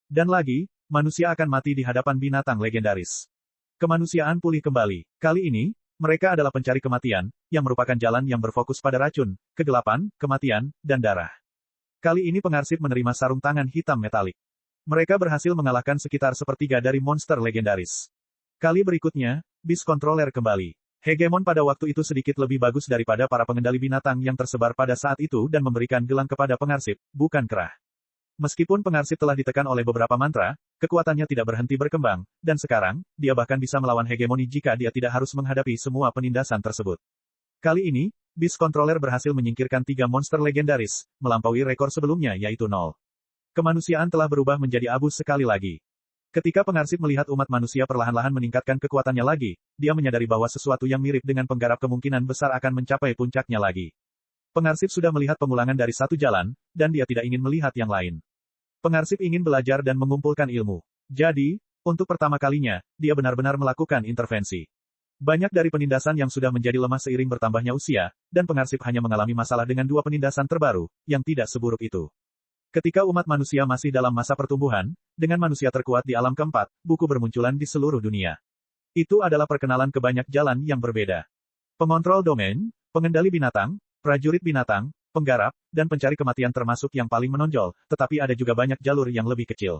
Dan lagi, manusia akan mati di hadapan binatang legendaris. Kemanusiaan pulih kembali. Kali ini, mereka adalah pencari kematian, yang merupakan jalan yang berfokus pada racun, kegelapan, kematian, dan darah. Kali ini pengarsip menerima sarung tangan hitam metalik. Mereka berhasil mengalahkan sekitar sepertiga dari monster legendaris. Kali berikutnya, Beast Controller kembali. Hegemon pada waktu itu sedikit lebih bagus daripada para pengendali binatang yang tersebar pada saat itu dan memberikan gelang kepada pengarsip, bukan kerah. Meskipun pengarsip telah ditekan oleh beberapa mantra, kekuatannya tidak berhenti berkembang, dan sekarang, dia bahkan bisa melawan hegemoni jika dia tidak harus menghadapi semua penindasan tersebut. Kali ini, Beast Controller berhasil menyingkirkan 3 monster legendaris, melampaui rekor sebelumnya yaitu 0. Kemanusiaan telah berubah menjadi abu sekali lagi. Ketika pengarsip melihat umat manusia perlahan-lahan meningkatkan kekuatannya lagi, dia menyadari bahwa sesuatu yang mirip dengan penggarap kemungkinan besar akan mencapai puncaknya lagi. Pengarsip sudah melihat pengulangan dari satu jalan, dan dia tidak ingin melihat yang lain. Pengarsip ingin belajar dan mengumpulkan ilmu. Jadi, untuk pertama kalinya, dia benar-benar melakukan intervensi. Banyak dari penindasan yang sudah menjadi lemah seiring bertambahnya usia, dan pengarsip hanya mengalami masalah dengan 2 penindasan terbaru, yang tidak seburuk itu. Ketika umat manusia masih dalam masa pertumbuhan, dengan manusia terkuat di alam keempat, buku bermunculan di seluruh dunia. Itu adalah perkenalan ke banyak jalan yang berbeda. Pengontrol domain, pengendali binatang, prajurit binatang, penggarap, dan pencari kematian termasuk yang paling menonjol, tetapi ada juga banyak jalur yang lebih kecil.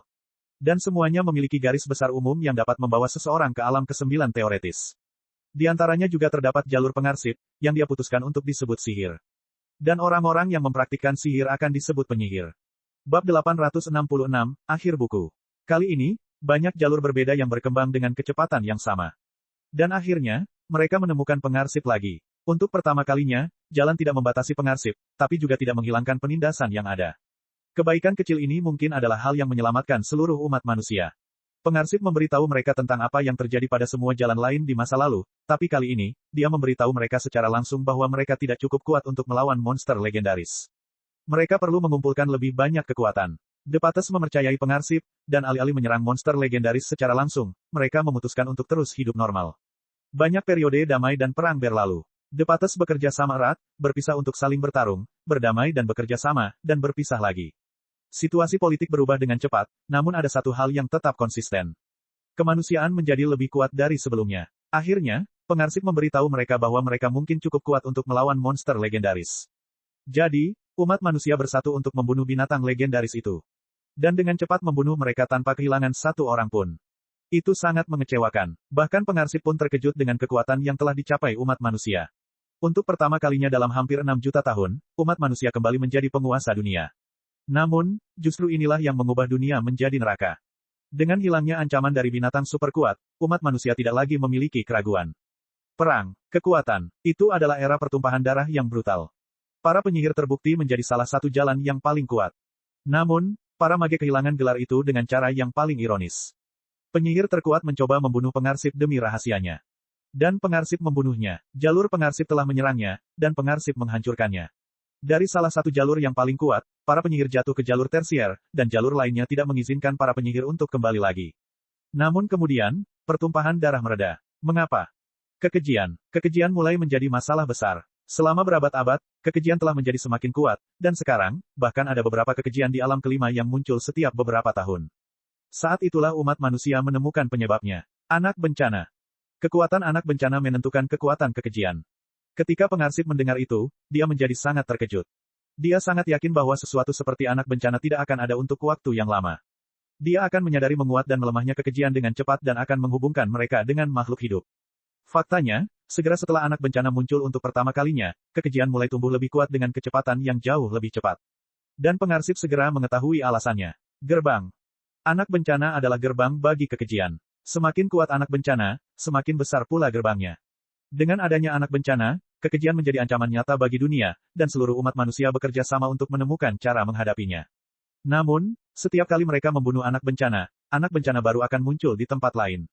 Dan semuanya memiliki garis besar umum yang dapat membawa seseorang ke alam ke-9 teoretis. Di antaranya juga terdapat jalur pengarsip, yang dia putuskan untuk disebut sihir. Dan orang-orang yang mempraktikkan sihir akan disebut penyihir. Bab 866, akhir buku. Kali ini, banyak jalur berbeda yang berkembang dengan kecepatan yang sama. Dan akhirnya, mereka menemukan pengarsip lagi. Untuk pertama kalinya, jalan tidak membatasi pengarsip, tapi juga tidak menghilangkan penindasan yang ada. Kebaikan kecil ini mungkin adalah hal yang menyelamatkan seluruh umat manusia. Pengarsip memberitahu mereka tentang apa yang terjadi pada semua jalan lain di masa lalu, tapi kali ini, dia memberitahu mereka secara langsung bahwa mereka tidak cukup kuat untuk melawan monster legendaris. Mereka perlu mengumpulkan lebih banyak kekuatan. Depates mempercayai pengarsip, dan alih-alih menyerang monster legendaris secara langsung, mereka memutuskan untuk terus hidup normal. Banyak periode damai dan perang berlalu. Depates bekerja sama erat, berpisah untuk saling bertarung, berdamai dan bekerja sama, dan berpisah lagi. Situasi politik berubah dengan cepat, namun ada satu hal yang tetap konsisten. Kemanusiaan menjadi lebih kuat dari sebelumnya. Akhirnya, pengarsip memberitahu mereka bahwa mereka mungkin cukup kuat untuk melawan monster legendaris. Jadi, umat manusia bersatu untuk membunuh binatang legendaris itu. Dan dengan cepat membunuh mereka tanpa kehilangan satu orang pun. Itu sangat mengecewakan. Bahkan pengarsip pun terkejut dengan kekuatan yang telah dicapai umat manusia. Untuk pertama kalinya dalam hampir 6 juta tahun, umat manusia kembali menjadi penguasa dunia. Namun, justru inilah yang mengubah dunia menjadi neraka. Dengan hilangnya ancaman dari binatang super kuat, umat manusia tidak lagi memiliki keraguan. Perang, kekuatan, itu adalah era pertumpahan darah yang brutal. Para penyihir terbukti menjadi salah satu jalan yang paling kuat. Namun, para mage kehilangan gelar itu dengan cara yang paling ironis. Penyihir terkuat mencoba membunuh pengarsip demi rahasianya. Dan pengarsip membunuhnya. Jalur pengarsip telah menyerangnya, dan pengarsip menghancurkannya. Dari salah satu jalur yang paling kuat, para penyihir jatuh ke jalur tersier, dan jalur lainnya tidak mengizinkan para penyihir untuk kembali lagi. Namun kemudian, pertumpahan darah mereda. Mengapa? Kekejian. Kekejian mulai menjadi masalah besar. Selama berabad-abad, kekejian telah menjadi semakin kuat, dan sekarang, bahkan ada beberapa kekejian di alam kelima yang muncul setiap beberapa tahun. Saat itulah umat manusia menemukan penyebabnya. Anak bencana. Kekuatan anak bencana menentukan kekuatan kekejian. Ketika pengarsip mendengar itu, dia menjadi sangat terkejut. Dia sangat yakin bahwa sesuatu seperti anak bencana tidak akan ada untuk waktu yang lama. Dia akan menyadari menguat dan melemahnya kekejian dengan cepat dan akan menghubungkan mereka dengan makhluk hidup. Faktanya, segera setelah anak bencana muncul untuk pertama kalinya, kekejian mulai tumbuh lebih kuat dengan kecepatan yang jauh lebih cepat. Dan pengarsip segera mengetahui alasannya. Gerbang. Anak bencana adalah gerbang bagi kekejian. Semakin kuat anak bencana, semakin besar pula gerbangnya. Dengan adanya anak bencana, kekejian menjadi ancaman nyata bagi dunia, dan seluruh umat manusia bekerja sama untuk menemukan cara menghadapinya. Namun, setiap kali mereka membunuh anak bencana baru akan muncul di tempat lain.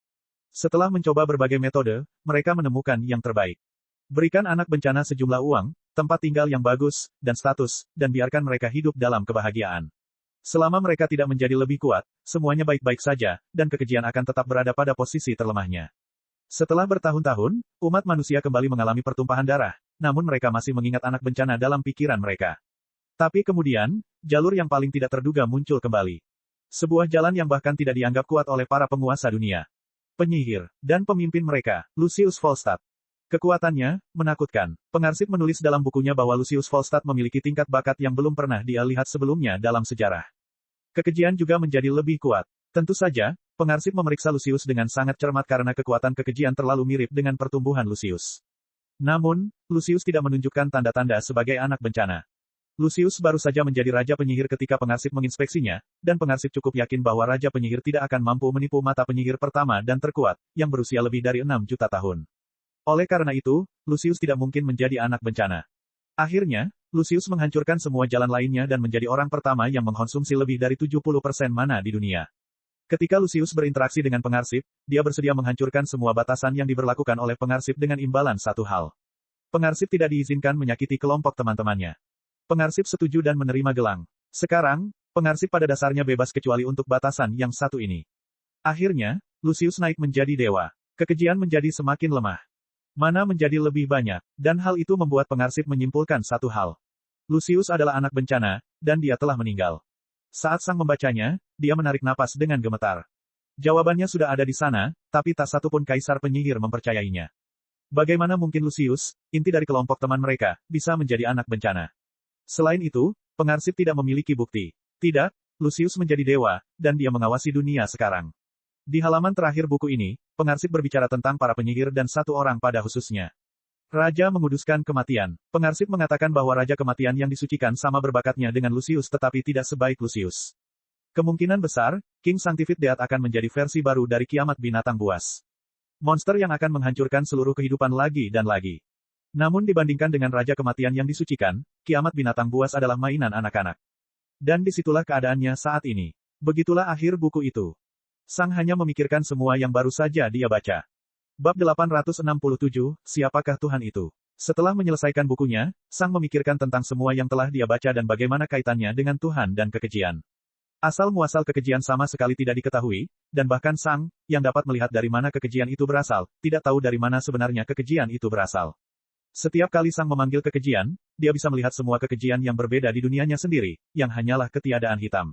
Setelah mencoba berbagai metode, mereka menemukan yang terbaik. Berikan anak bencana sejumlah uang, tempat tinggal yang bagus, dan status, dan biarkan mereka hidup dalam kebahagiaan. Selama mereka tidak menjadi lebih kuat, semuanya baik-baik saja, dan kekejian akan tetap berada pada posisi terlemahnya. Setelah bertahun-tahun, umat manusia kembali mengalami pertumpahan darah, namun mereka masih mengingat anak bencana dalam pikiran mereka. Tapi kemudian, jalur yang paling tidak terduga muncul kembali. Sebuah jalan yang bahkan tidak dianggap kuat oleh para penguasa dunia. Penyihir, dan pemimpin mereka, Lucius Volstad. Kekuatannya, menakutkan. Pengarsip menulis dalam bukunya bahwa Lucius Volstad memiliki tingkat bakat yang belum pernah dia lihat sebelumnya dalam sejarah. Kekejian juga menjadi lebih kuat. Tentu saja, pengarsip memeriksa Lucius dengan sangat cermat karena kekuatan kekejian terlalu mirip dengan pertumbuhan Lucius. Namun, Lucius tidak menunjukkan tanda-tanda sebagai anak bencana. Lucius baru saja menjadi Raja Penyihir ketika pengarsip menginspeksinya, dan pengarsip cukup yakin bahwa Raja Penyihir tidak akan mampu menipu mata penyihir pertama dan terkuat, yang berusia lebih dari 6 juta tahun. Oleh karena itu, Lucius tidak mungkin menjadi anak bencana. Akhirnya, Lucius menghancurkan semua jalan lainnya dan menjadi orang pertama yang mengkonsumsi lebih dari 70% mana di dunia. Ketika Lucius berinteraksi dengan pengarsip, dia bersedia menghancurkan semua batasan yang diberlakukan oleh pengarsip dengan imbalan satu hal. Pengarsip tidak diizinkan menyakiti kelompok teman-temannya. Pengarsip setuju dan menerima gelang. Sekarang, pengarsip pada dasarnya bebas kecuali untuk batasan yang satu ini. Akhirnya, Lucius naik menjadi dewa. Kekejian menjadi semakin lemah. Mana menjadi lebih banyak, dan hal itu membuat pengarsip menyimpulkan satu hal. Lucius adalah anak bencana, dan dia telah meninggal. Saat sang membacanya, dia menarik napas dengan gemetar. Jawabannya sudah ada di sana, tapi tak satu pun kaisar penyihir mempercayainya. Bagaimana mungkin Lucius, inti dari kelompok teman mereka, bisa menjadi anak bencana? Selain itu, pengarsip tidak memiliki bukti. Tidak, Lucius menjadi dewa, dan dia mengawasi dunia sekarang. Di halaman terakhir buku ini, pengarsip berbicara tentang para penyihir dan satu orang pada khususnya. Raja menguduskan kematian. Pengarsip mengatakan bahwa Raja Kematian yang disucikan sama berbakatnya dengan Lucius tetapi tidak sebaik Lucius. Kemungkinan besar, King Sanctified Death akan menjadi versi baru dari kiamat binatang buas. Monster yang akan menghancurkan seluruh kehidupan lagi dan lagi. Namun dibandingkan dengan Raja Kematian yang disucikan, kiamat binatang buas adalah mainan anak-anak. Dan disitulah keadaannya saat ini. Begitulah akhir buku itu. Sang hanya memikirkan semua yang baru saja dia baca. Bab 867, Siapakah Tuhan itu? Setelah menyelesaikan bukunya, Sang memikirkan tentang semua yang telah dia baca dan bagaimana kaitannya dengan Tuhan dan kekejian. Asal-muasal kekejian sama sekali tidak diketahui, dan bahkan Sang, yang dapat melihat dari mana kekejian itu berasal, tidak tahu dari mana sebenarnya kekejian itu berasal. Setiap kali Sang memanggil kekejian, dia bisa melihat semua kekejian yang berbeda di dunianya sendiri, yang hanyalah ketiadaan hitam.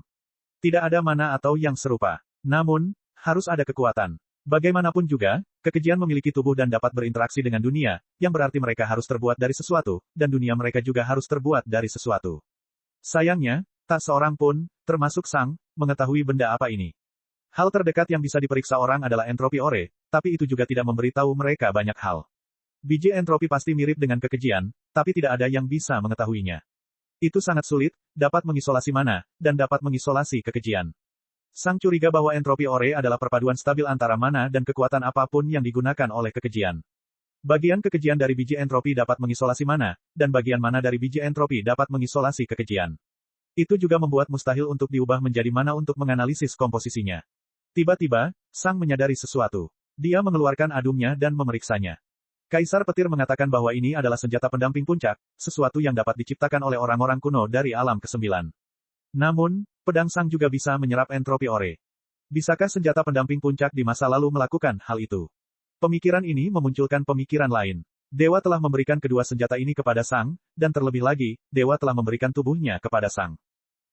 Tidak ada mana atau yang serupa. Namun, harus ada kekuatan. Bagaimanapun juga, kekejian memiliki tubuh dan dapat berinteraksi dengan dunia, yang berarti mereka harus terbuat dari sesuatu, dan dunia mereka juga harus terbuat dari sesuatu. Sayangnya, tak seorang pun, termasuk Sang, mengetahui benda apa ini. Hal terdekat yang bisa diperiksa orang adalah entropi ore, tapi itu juga tidak memberitahu mereka banyak hal. Biji entropi pasti mirip dengan kekejian, tapi tidak ada yang bisa mengetahuinya. Itu sangat sulit, dapat mengisolasi mana, dan dapat mengisolasi kekejian. Sang curiga bahwa entropi ore adalah perpaduan stabil antara mana dan kekuatan apapun yang digunakan oleh kekejian. Bagian kekejian dari biji entropi dapat mengisolasi mana, dan bagian mana dari biji entropi dapat mengisolasi kekejian. Itu juga membuat mustahil untuk diubah menjadi mana untuk menganalisis komposisinya. Tiba-tiba, Sang menyadari sesuatu. Dia mengeluarkan adumnya dan memeriksanya. Kaisar Petir mengatakan bahwa ini adalah senjata pendamping puncak, sesuatu yang dapat diciptakan oleh orang-orang kuno dari alam ke-9. Namun, pedang Sang juga bisa menyerap entropi ore. Bisakah senjata pendamping puncak di masa lalu melakukan hal itu? Pemikiran ini memunculkan pemikiran lain. Dewa telah memberikan kedua senjata ini kepada Sang, dan terlebih lagi, Dewa telah memberikan tubuhnya kepada Sang.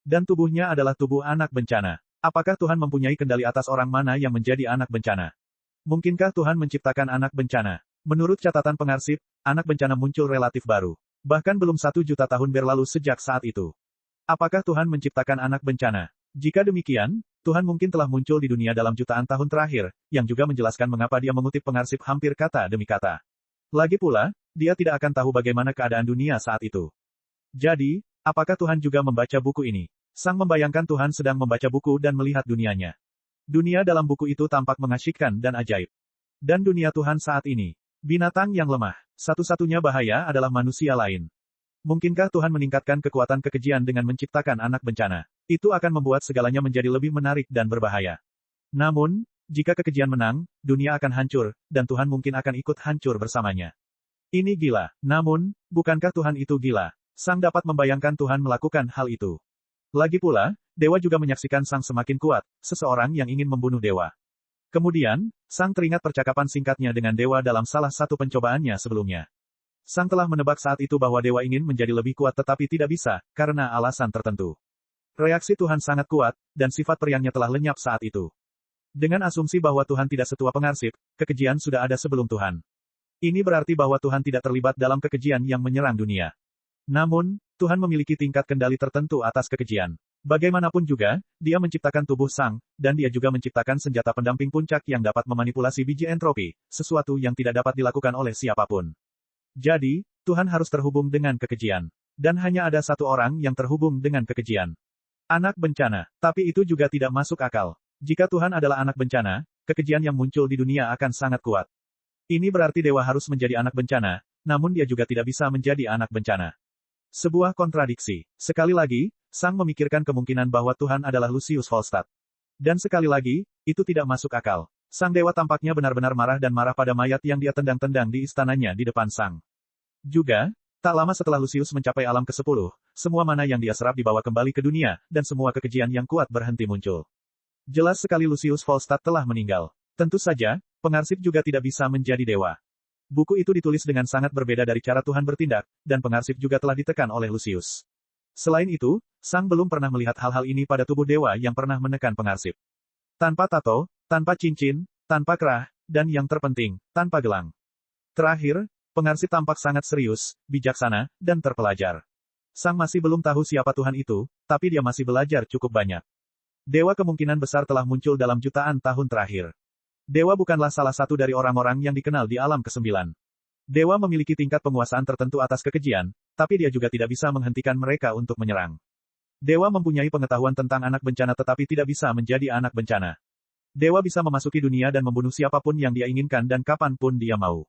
Dan tubuhnya adalah tubuh anak bencana. Apakah Tuhan mempunyai kendali atas orang mana yang menjadi anak bencana? Mungkinkah Tuhan menciptakan anak bencana? Menurut catatan pengarsip, anak bencana muncul relatif baru. Bahkan belum 1 juta tahun berlalu sejak saat itu. Apakah Tuhan menciptakan anak bencana? Jika demikian, Tuhan mungkin telah muncul di dunia dalam jutaan tahun terakhir, yang juga menjelaskan mengapa dia mengutip pengarsip hampir kata demi kata. Lagi pula, dia tidak akan tahu bagaimana keadaan dunia saat itu. Jadi, apakah Tuhan juga membaca buku ini? Sang membayangkan Tuhan sedang membaca buku dan melihat dunianya. Dunia dalam buku itu tampak mengasyikkan dan ajaib. Dan dunia Tuhan saat ini. Binatang yang lemah. Satu-satunya bahaya adalah manusia lain. Mungkinkah Tuhan meningkatkan kekuatan kekejian dengan menciptakan anak bencana? Itu akan membuat segalanya menjadi lebih menarik dan berbahaya. Namun, jika kekejian menang, dunia akan hancur, dan Tuhan mungkin akan ikut hancur bersamanya. Ini gila. Namun, bukankah Tuhan itu gila? Sang dapat membayangkan Tuhan melakukan hal itu. Lagi pula, Dewa juga menyaksikan Sang semakin kuat, seseorang yang ingin membunuh Dewa. Kemudian, Sang teringat percakapan singkatnya dengan Dewa dalam salah satu pencobaannya sebelumnya. Sang telah menebak saat itu bahwa Dewa ingin menjadi lebih kuat tetapi tidak bisa, karena alasan tertentu. Reaksi Tuhan sangat kuat, dan sifat periangnya telah lenyap saat itu. Dengan asumsi bahwa Tuhan tidak setua pengarsip, kekejian sudah ada sebelum Tuhan. Ini berarti bahwa Tuhan tidak terlibat dalam kekejian yang menyerang dunia. Namun, Tuhan memiliki tingkat kendali tertentu atas kekejian. Bagaimanapun juga, dia menciptakan tubuh Sang, dan dia juga menciptakan senjata pendamping puncak yang dapat memanipulasi biji entropi, sesuatu yang tidak dapat dilakukan oleh siapapun. Jadi, Tuhan harus terhubung dengan kekejian. Dan hanya ada satu orang yang terhubung dengan kekejian. Anak bencana. Tapi itu juga tidak masuk akal. Jika Tuhan adalah anak bencana, kekejian yang muncul di dunia akan sangat kuat. Ini berarti dewa harus menjadi anak bencana, namun dia juga tidak bisa menjadi anak bencana. Sebuah kontradiksi. Sekali lagi, Sang memikirkan kemungkinan bahwa Tuhan adalah Lucius Volstad. Dan sekali lagi, itu tidak masuk akal. Sang dewa tampaknya benar-benar marah dan marah pada mayat yang dia tendang-tendang di istananya di depan Sang. Juga, tak lama setelah Lucius mencapai alam ke-10, semua mana yang dia serap dibawa kembali ke dunia, dan semua kekejian yang kuat berhenti muncul. Jelas sekali Lucius Volstad telah meninggal. Tentu saja, pengarsip juga tidak bisa menjadi dewa. Buku itu ditulis dengan sangat berbeda dari cara Tuhan bertindak, dan pengarsip juga telah ditekan oleh Lucius. Selain itu, Sang belum pernah melihat hal-hal ini pada tubuh dewa yang pernah menekan pengarsip. Tanpa tato, tanpa cincin, tanpa kerah, dan yang terpenting, tanpa gelang. Terakhir, pengarsip tampak sangat serius, bijaksana, dan terpelajar. Sang masih belum tahu siapa Tuhan itu, tapi dia masih belajar cukup banyak. Dewa kemungkinan besar telah muncul dalam jutaan tahun terakhir. Dewa bukanlah salah satu dari orang-orang yang dikenal di alam ke-9. Dewa memiliki tingkat penguasaan tertentu atas kekejian, tapi dia juga tidak bisa menghentikan mereka untuk menyerang. Dewa mempunyai pengetahuan tentang anak bencana tetapi tidak bisa menjadi anak bencana. Dewa bisa memasuki dunia dan membunuh siapapun yang dia inginkan dan kapanpun dia mau.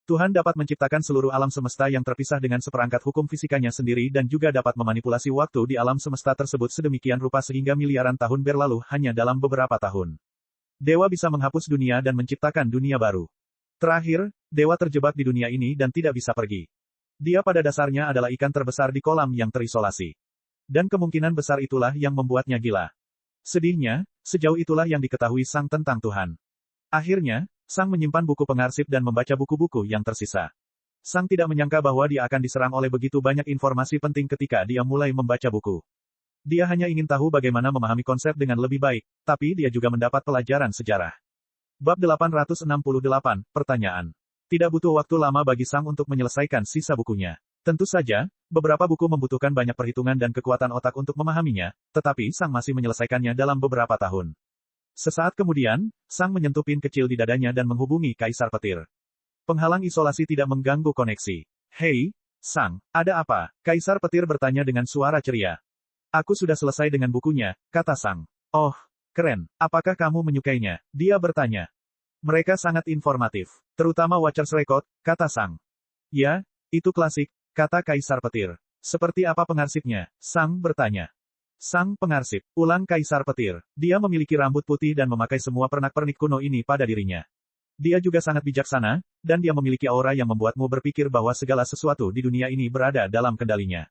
Tuhan dapat menciptakan seluruh alam semesta yang terpisah dengan seperangkat hukum fisikanya sendiri dan juga dapat memanipulasi waktu di alam semesta tersebut sedemikian rupa sehingga miliaran tahun berlalu hanya dalam beberapa tahun. Dewa bisa menghapus dunia dan menciptakan dunia baru. Terakhir, dewa terjebak di dunia ini dan tidak bisa pergi. Dia pada dasarnya adalah ikan terbesar di kolam yang terisolasi. Dan kemungkinan besar itulah yang membuatnya gila. Sedihnya, sejauh itulah yang diketahui Sang tentang Tuhan. Akhirnya, Sang menyimpan buku pengarsip dan membaca buku-buku yang tersisa. Sang tidak menyangka bahwa dia akan diserang oleh begitu banyak informasi penting ketika dia mulai membaca buku. Dia hanya ingin tahu bagaimana memahami konsep dengan lebih baik, tapi dia juga mendapat pelajaran sejarah. Bab 868, Pertanyaan. Tidak butuh waktu lama bagi Sang untuk menyelesaikan sisa bukunya. Tentu saja, beberapa buku membutuhkan banyak perhitungan dan kekuatan otak untuk memahaminya, tetapi Sang masih menyelesaikannya dalam beberapa tahun. Sesaat kemudian, Sang menyentuh pin kecil di dadanya dan menghubungi Kaisar Petir. Penghalang isolasi tidak mengganggu koneksi. Hei, Sang, ada apa? Kaisar Petir bertanya dengan suara ceria. Aku sudah selesai dengan bukunya, kata Sang. Oh, keren. Apakah kamu menyukainya? Dia bertanya. Mereka sangat informatif. Terutama Watcher's Record, kata Sang. Ya, itu klasik, kata Kaisar Petir. Seperti apa pengarsipnya? Sang bertanya. Sang pengarsip, ulang Kaisar Petir. Dia memiliki rambut putih dan memakai semua pernak-pernik kuno ini pada dirinya. Dia juga sangat bijaksana, dan dia memiliki aura yang membuatmu berpikir bahwa segala sesuatu di dunia ini berada dalam kendalinya.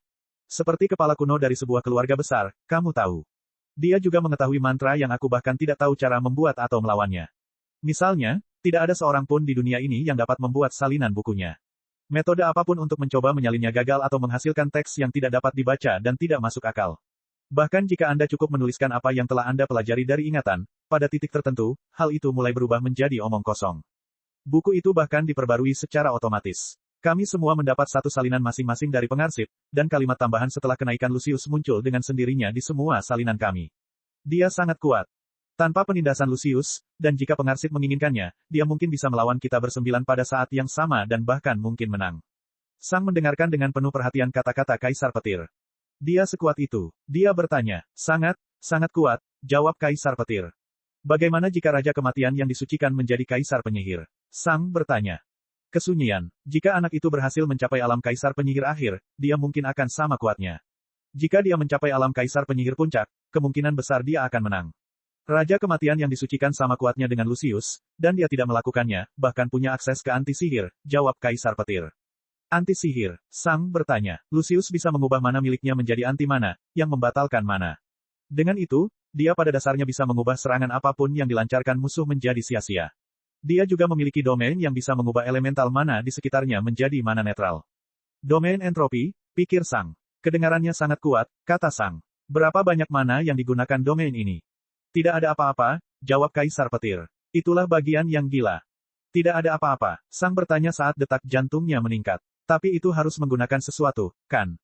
Seperti kepala kuno dari sebuah keluarga besar, kamu tahu. Dia juga mengetahui mantra yang aku bahkan tidak tahu cara membuat atau melawannya. Misalnya, tidak ada seorang pun di dunia ini yang dapat membuat salinan bukunya. Metode apapun untuk mencoba menyalinnya gagal atau menghasilkan teks yang tidak dapat dibaca dan tidak masuk akal. Bahkan jika Anda cukup menuliskan apa yang telah Anda pelajari dari ingatan, pada titik tertentu, hal itu mulai berubah menjadi omong kosong. Buku itu bahkan diperbarui secara otomatis. Kami semua mendapat satu salinan masing-masing dari pengarsip, dan kalimat tambahan setelah kenaikan Lucius muncul dengan sendirinya di semua salinan kami. Dia sangat kuat. Tanpa penindasan Lucius, dan jika pengarsip menginginkannya, dia mungkin bisa melawan kita bersembilan pada saat yang sama dan bahkan mungkin menang. Sang mendengarkan dengan penuh perhatian kata-kata Kaisar Petir. Dia sekuat itu. Dia bertanya. Sangat, sangat kuat, jawab Kaisar Petir. Bagaimana jika Raja Kematian yang disucikan menjadi Kaisar Penyihir? Sang bertanya. Kesunyian. Jika anak itu berhasil mencapai alam Kaisar Penyihir akhir, dia mungkin akan sama kuatnya. Jika dia mencapai alam Kaisar Penyihir puncak, kemungkinan besar dia akan menang. Raja Kematian yang disucikan sama kuatnya dengan Lucius, dan dia tidak melakukannya, bahkan punya akses ke anti-sihir, jawab Kaisar Petir. Anti-sihir, Sang bertanya. Lucius bisa mengubah mana miliknya menjadi anti-mana, yang membatalkan mana. Dengan itu, dia pada dasarnya bisa mengubah serangan apapun yang dilancarkan musuh menjadi sia-sia. Dia juga memiliki domain yang bisa mengubah elemental mana di sekitarnya menjadi mana netral. Domain entropi, pikir Sang. Kedengarannya sangat kuat, kata Sang. Berapa banyak mana yang digunakan domain ini? Tidak ada apa-apa, jawab Kaisar Petir. Itulah bagian yang gila. Tidak ada apa-apa, Sang bertanya saat detak jantungnya meningkat. Tapi itu harus menggunakan sesuatu, kan?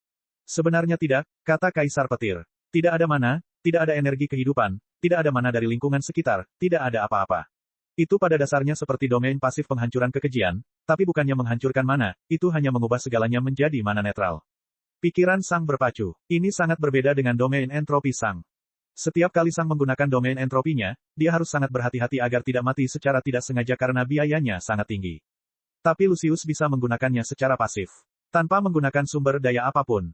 Sebenarnya tidak, kata Kaisar Petir. Tidak ada mana, tidak ada energi kehidupan, tidak ada mana dari lingkungan sekitar, tidak ada apa-apa. Itu pada dasarnya seperti domain pasif penghancuran kekejian, tapi bukannya menghancurkan mana, itu hanya mengubah segalanya menjadi mana netral. Pikiran Sang berpacu. Ini sangat berbeda dengan domain entropi Sang. Setiap kali Sang menggunakan domain entropinya, dia harus sangat berhati-hati agar tidak mati secara tidak sengaja karena biayanya sangat tinggi. Tapi Lucius bisa menggunakannya secara pasif, tanpa menggunakan sumber daya apapun.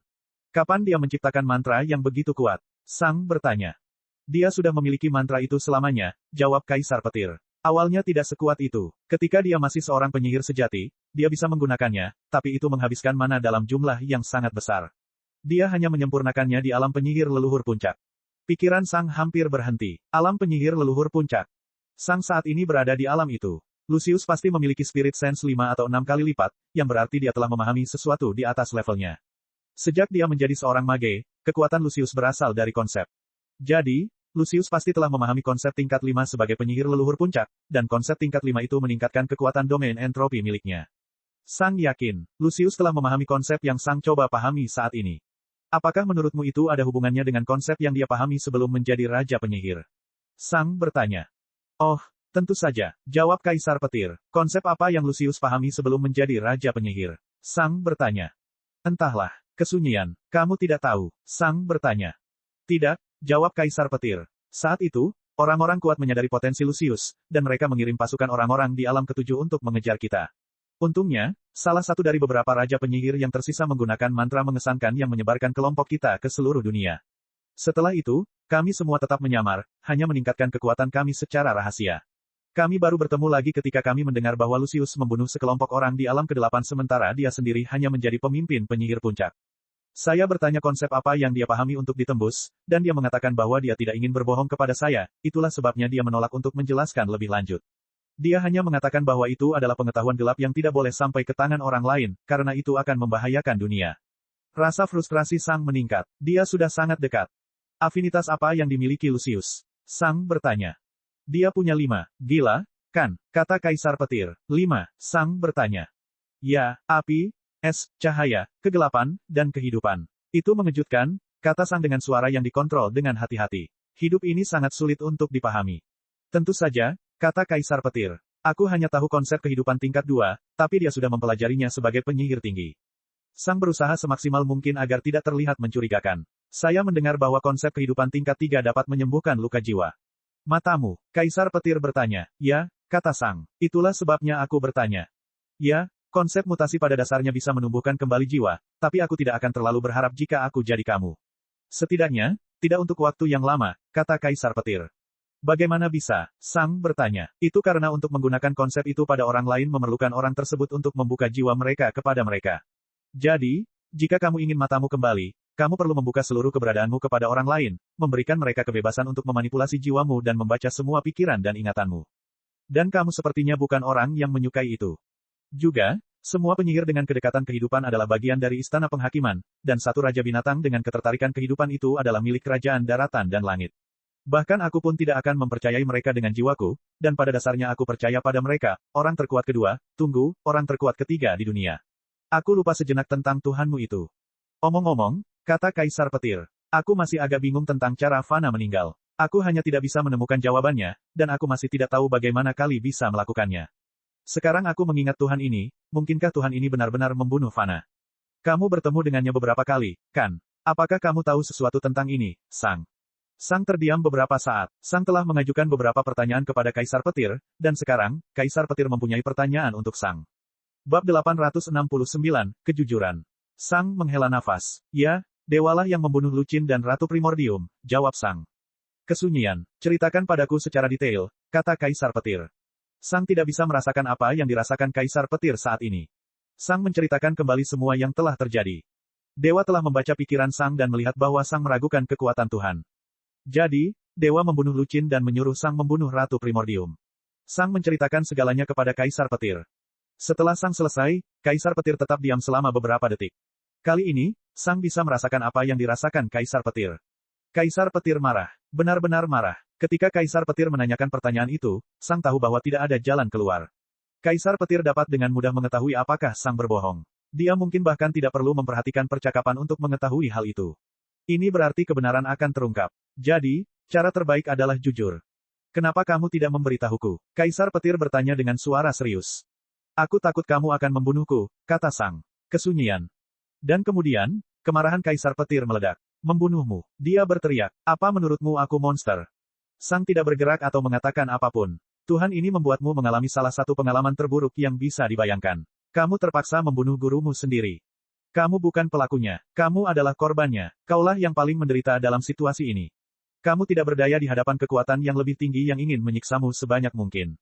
Kapan dia menciptakan mantra yang begitu kuat? Sang bertanya. Dia sudah memiliki mantra itu selamanya, jawab Kaisar Petir. Awalnya tidak sekuat itu. Ketika dia masih seorang penyihir sejati, dia bisa menggunakannya, tapi itu menghabiskan mana dalam jumlah yang sangat besar. Dia hanya menyempurnakannya di alam penyihir leluhur puncak. Pikiran Sang hampir berhenti. Alam penyihir leluhur puncak. Sang saat ini berada di alam itu. Lucius pasti memiliki spirit sense 5 atau 6 kali lipat, yang berarti dia telah memahami sesuatu di atas levelnya. Sejak dia menjadi seorang mage, kekuatan Lucius berasal dari konsep. Jadi, Lucius pasti telah memahami konsep tingkat 5 sebagai penyihir leluhur puncak, dan konsep tingkat 5 itu meningkatkan kekuatan domain entropi miliknya. Sang yakin, Lucius telah memahami konsep yang Sang coba pahami saat ini. Apakah menurutmu itu ada hubungannya dengan konsep yang dia pahami sebelum menjadi Raja Penyihir? Sang bertanya. Oh, tentu saja, jawab Kaisar Petir. Konsep apa yang Lucius pahami sebelum menjadi Raja Penyihir? Sang bertanya. Entahlah, kesunyian, kamu tidak tahu, Sang bertanya. Tidak, jawab Kaisar Petir. Saat itu, orang-orang kuat menyadari potensi Lucius, dan mereka mengirim pasukan orang-orang di alam ketujuh untuk mengejar kita. Untungnya, salah satu dari beberapa raja penyihir yang tersisa menggunakan mantra mengesankan yang menyebarkan kelompok kita ke seluruh dunia. Setelah itu, kami semua tetap menyamar, hanya meningkatkan kekuatan kami secara rahasia. Kami baru bertemu lagi ketika kami mendengar bahwa Lucius membunuh sekelompok orang di alam ke-8 sementara dia sendiri hanya menjadi pemimpin penyihir puncak. Saya bertanya konsep apa yang dia pahami untuk ditembus, dan dia mengatakan bahwa dia tidak ingin berbohong kepada saya, itulah sebabnya dia menolak untuk menjelaskan lebih lanjut. Dia hanya mengatakan bahwa itu adalah pengetahuan gelap yang tidak boleh sampai ke tangan orang lain, karena itu akan membahayakan dunia. Rasa frustrasi Sang meningkat. Dia sudah sangat dekat. Afinitas apa yang dimiliki Lucius? Sang bertanya. Dia punya 5. Gila, kan? Kata Kaisar Petir. 5. Sang bertanya. Ya, api, es, cahaya, kegelapan, dan kehidupan. Itu mengejutkan, kata Sang dengan suara yang dikontrol dengan hati-hati. Hidup ini sangat sulit untuk dipahami. Tentu saja, kata Kaisar Petir. Aku hanya tahu konsep kehidupan tingkat 2, tapi dia sudah mempelajarinya sebagai penyihir tinggi. Sang berusaha semaksimal mungkin agar tidak terlihat mencurigakan. Saya mendengar bahwa konsep kehidupan tingkat 3 dapat menyembuhkan luka jiwa. Matamu, Kaisar Petir bertanya. Ya, kata Sang. Itulah sebabnya aku bertanya. Ya, konsep mutasi pada dasarnya bisa menumbuhkan kembali jiwa, tapi aku tidak akan terlalu berharap jika aku jadi kamu. Setidaknya, tidak untuk waktu yang lama, kata Kaisar Petir. Bagaimana bisa? Sang bertanya. Itu karena untuk menggunakan konsep itu pada orang lain memerlukan orang tersebut untuk membuka jiwa mereka kepada mereka. Jadi, jika kamu ingin matamu kembali, kamu perlu membuka seluruh keberadaanmu kepada orang lain, memberikan mereka kebebasan untuk memanipulasi jiwamu dan membaca semua pikiran dan ingatanmu. Dan kamu sepertinya bukan orang yang menyukai itu. Juga, semua penyihir dengan kedekatan kehidupan adalah bagian dari istana penghakiman, dan satu raja binatang dengan ketertarikan kehidupan itu adalah milik kerajaan daratan dan langit. Bahkan aku pun tidak akan mempercayai mereka dengan jiwaku, dan pada dasarnya aku percaya pada mereka, orang terkuat kedua, orang terkuat ketiga di dunia. Aku lupa sejenak tentang Tuhanmu itu. Omong-omong, kata Kaisar Petir, aku masih agak bingung tentang cara Fana meninggal. Aku hanya tidak bisa menemukan jawabannya, dan aku masih tidak tahu bagaimana kali bisa melakukannya. Sekarang aku mengingat Tuhan ini, mungkinkah Tuhan ini benar-benar membunuh Fana? Kamu bertemu dengannya beberapa kali, kan? Apakah kamu tahu sesuatu tentang ini, Sang? Sang terdiam beberapa saat. Sang telah mengajukan beberapa pertanyaan kepada Kaisar Petir, dan sekarang, Kaisar Petir mempunyai pertanyaan untuk Sang. Bab 869, Kejujuran. Sang menghela nafas. Ya, dewalah yang membunuh Lucin dan Ratu Primordium, jawab Sang. Kesunyian, ceritakan padaku secara detail, kata Kaisar Petir. Sang tidak bisa merasakan apa yang dirasakan Kaisar Petir saat ini. Sang menceritakan kembali semua yang telah terjadi. Dewa telah membaca pikiran Sang dan melihat bahwa Sang meragukan kekuatan Tuhan. Jadi, Dewa membunuh Lucin dan menyuruh Sang membunuh Ratu Primordium. Sang menceritakan segalanya kepada Kaisar Petir. Setelah Sang selesai, Kaisar Petir tetap diam selama beberapa detik. Kali ini, Sang bisa merasakan apa yang dirasakan Kaisar Petir. Kaisar Petir marah. Benar-benar marah. Ketika Kaisar Petir menanyakan pertanyaan itu, Sang tahu bahwa tidak ada jalan keluar. Kaisar Petir dapat dengan mudah mengetahui apakah Sang berbohong. Dia mungkin bahkan tidak perlu memperhatikan percakapan untuk mengetahui hal itu. Ini berarti kebenaran akan terungkap. Jadi, cara terbaik adalah jujur. Kenapa kamu tidak memberitahuku? Kaisar Petir bertanya dengan suara serius. Aku takut kamu akan membunuhku, kata Sang. Kesunyian. Dan kemudian, Kemarahan Kaisar Petir meledak. Membunuhmu. Dia berteriak. Apa menurutmu aku monster? Sang tidak bergerak atau mengatakan apapun. Tuhan ini membuatmu mengalami salah satu pengalaman terburuk yang bisa dibayangkan. Kamu terpaksa membunuh gurumu sendiri. Kamu bukan pelakunya. Kamu adalah korbannya. Kaulah yang paling menderita dalam situasi ini. Kamu tidak berdaya di hadapan kekuatan yang lebih tinggi yang ingin menyiksamu sebanyak mungkin.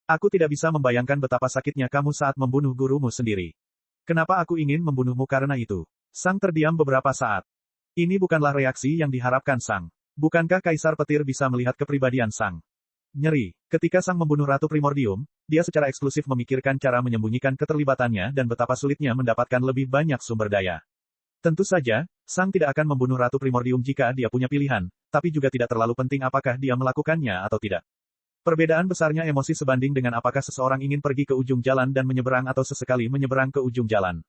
Aku tidak bisa membayangkan betapa sakitnya kamu saat membunuh gurumu sendiri. Kenapa aku ingin membunuhmu karena itu? Sang terdiam beberapa saat. Ini bukanlah reaksi yang diharapkan Sang. Bukankah Kaisar Petir bisa melihat kepribadian Sang? Nyeri. Ketika Sang membunuh Ratu Primordium, dia secara eksklusif memikirkan cara menyembunyikan keterlibatannya dan betapa sulitnya mendapatkan lebih banyak sumber daya. Tentu saja, Sang tidak akan membunuh Ratu Primordium jika dia punya pilihan, tapi juga tidak terlalu penting apakah dia melakukannya atau tidak. Perbedaan besarnya emosi sebanding dengan apakah seseorang ingin pergi ke ujung jalan dan menyeberang atau sesekali menyeberang ke ujung jalan.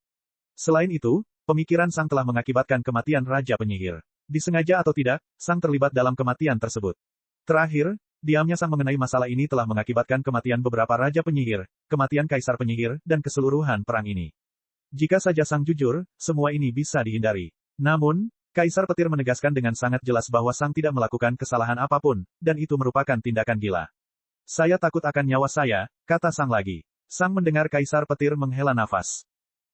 Selain itu, pemikiran Sang telah mengakibatkan kematian Raja Penyihir. Disengaja atau tidak, Sang terlibat dalam kematian tersebut. Terakhir, diamnya Sang mengenai masalah ini telah mengakibatkan kematian beberapa Raja Penyihir, kematian Kaisar Penyihir, dan keseluruhan perang ini. Jika saja Sang jujur, semua ini bisa dihindari. Namun, Kaisar Petir menegaskan dengan sangat jelas bahwa Sang tidak melakukan kesalahan apapun, dan itu merupakan tindakan gila. Saya takut akan nyawa saya, kata Sang lagi. Sang mendengar Kaisar Petir menghela nafas.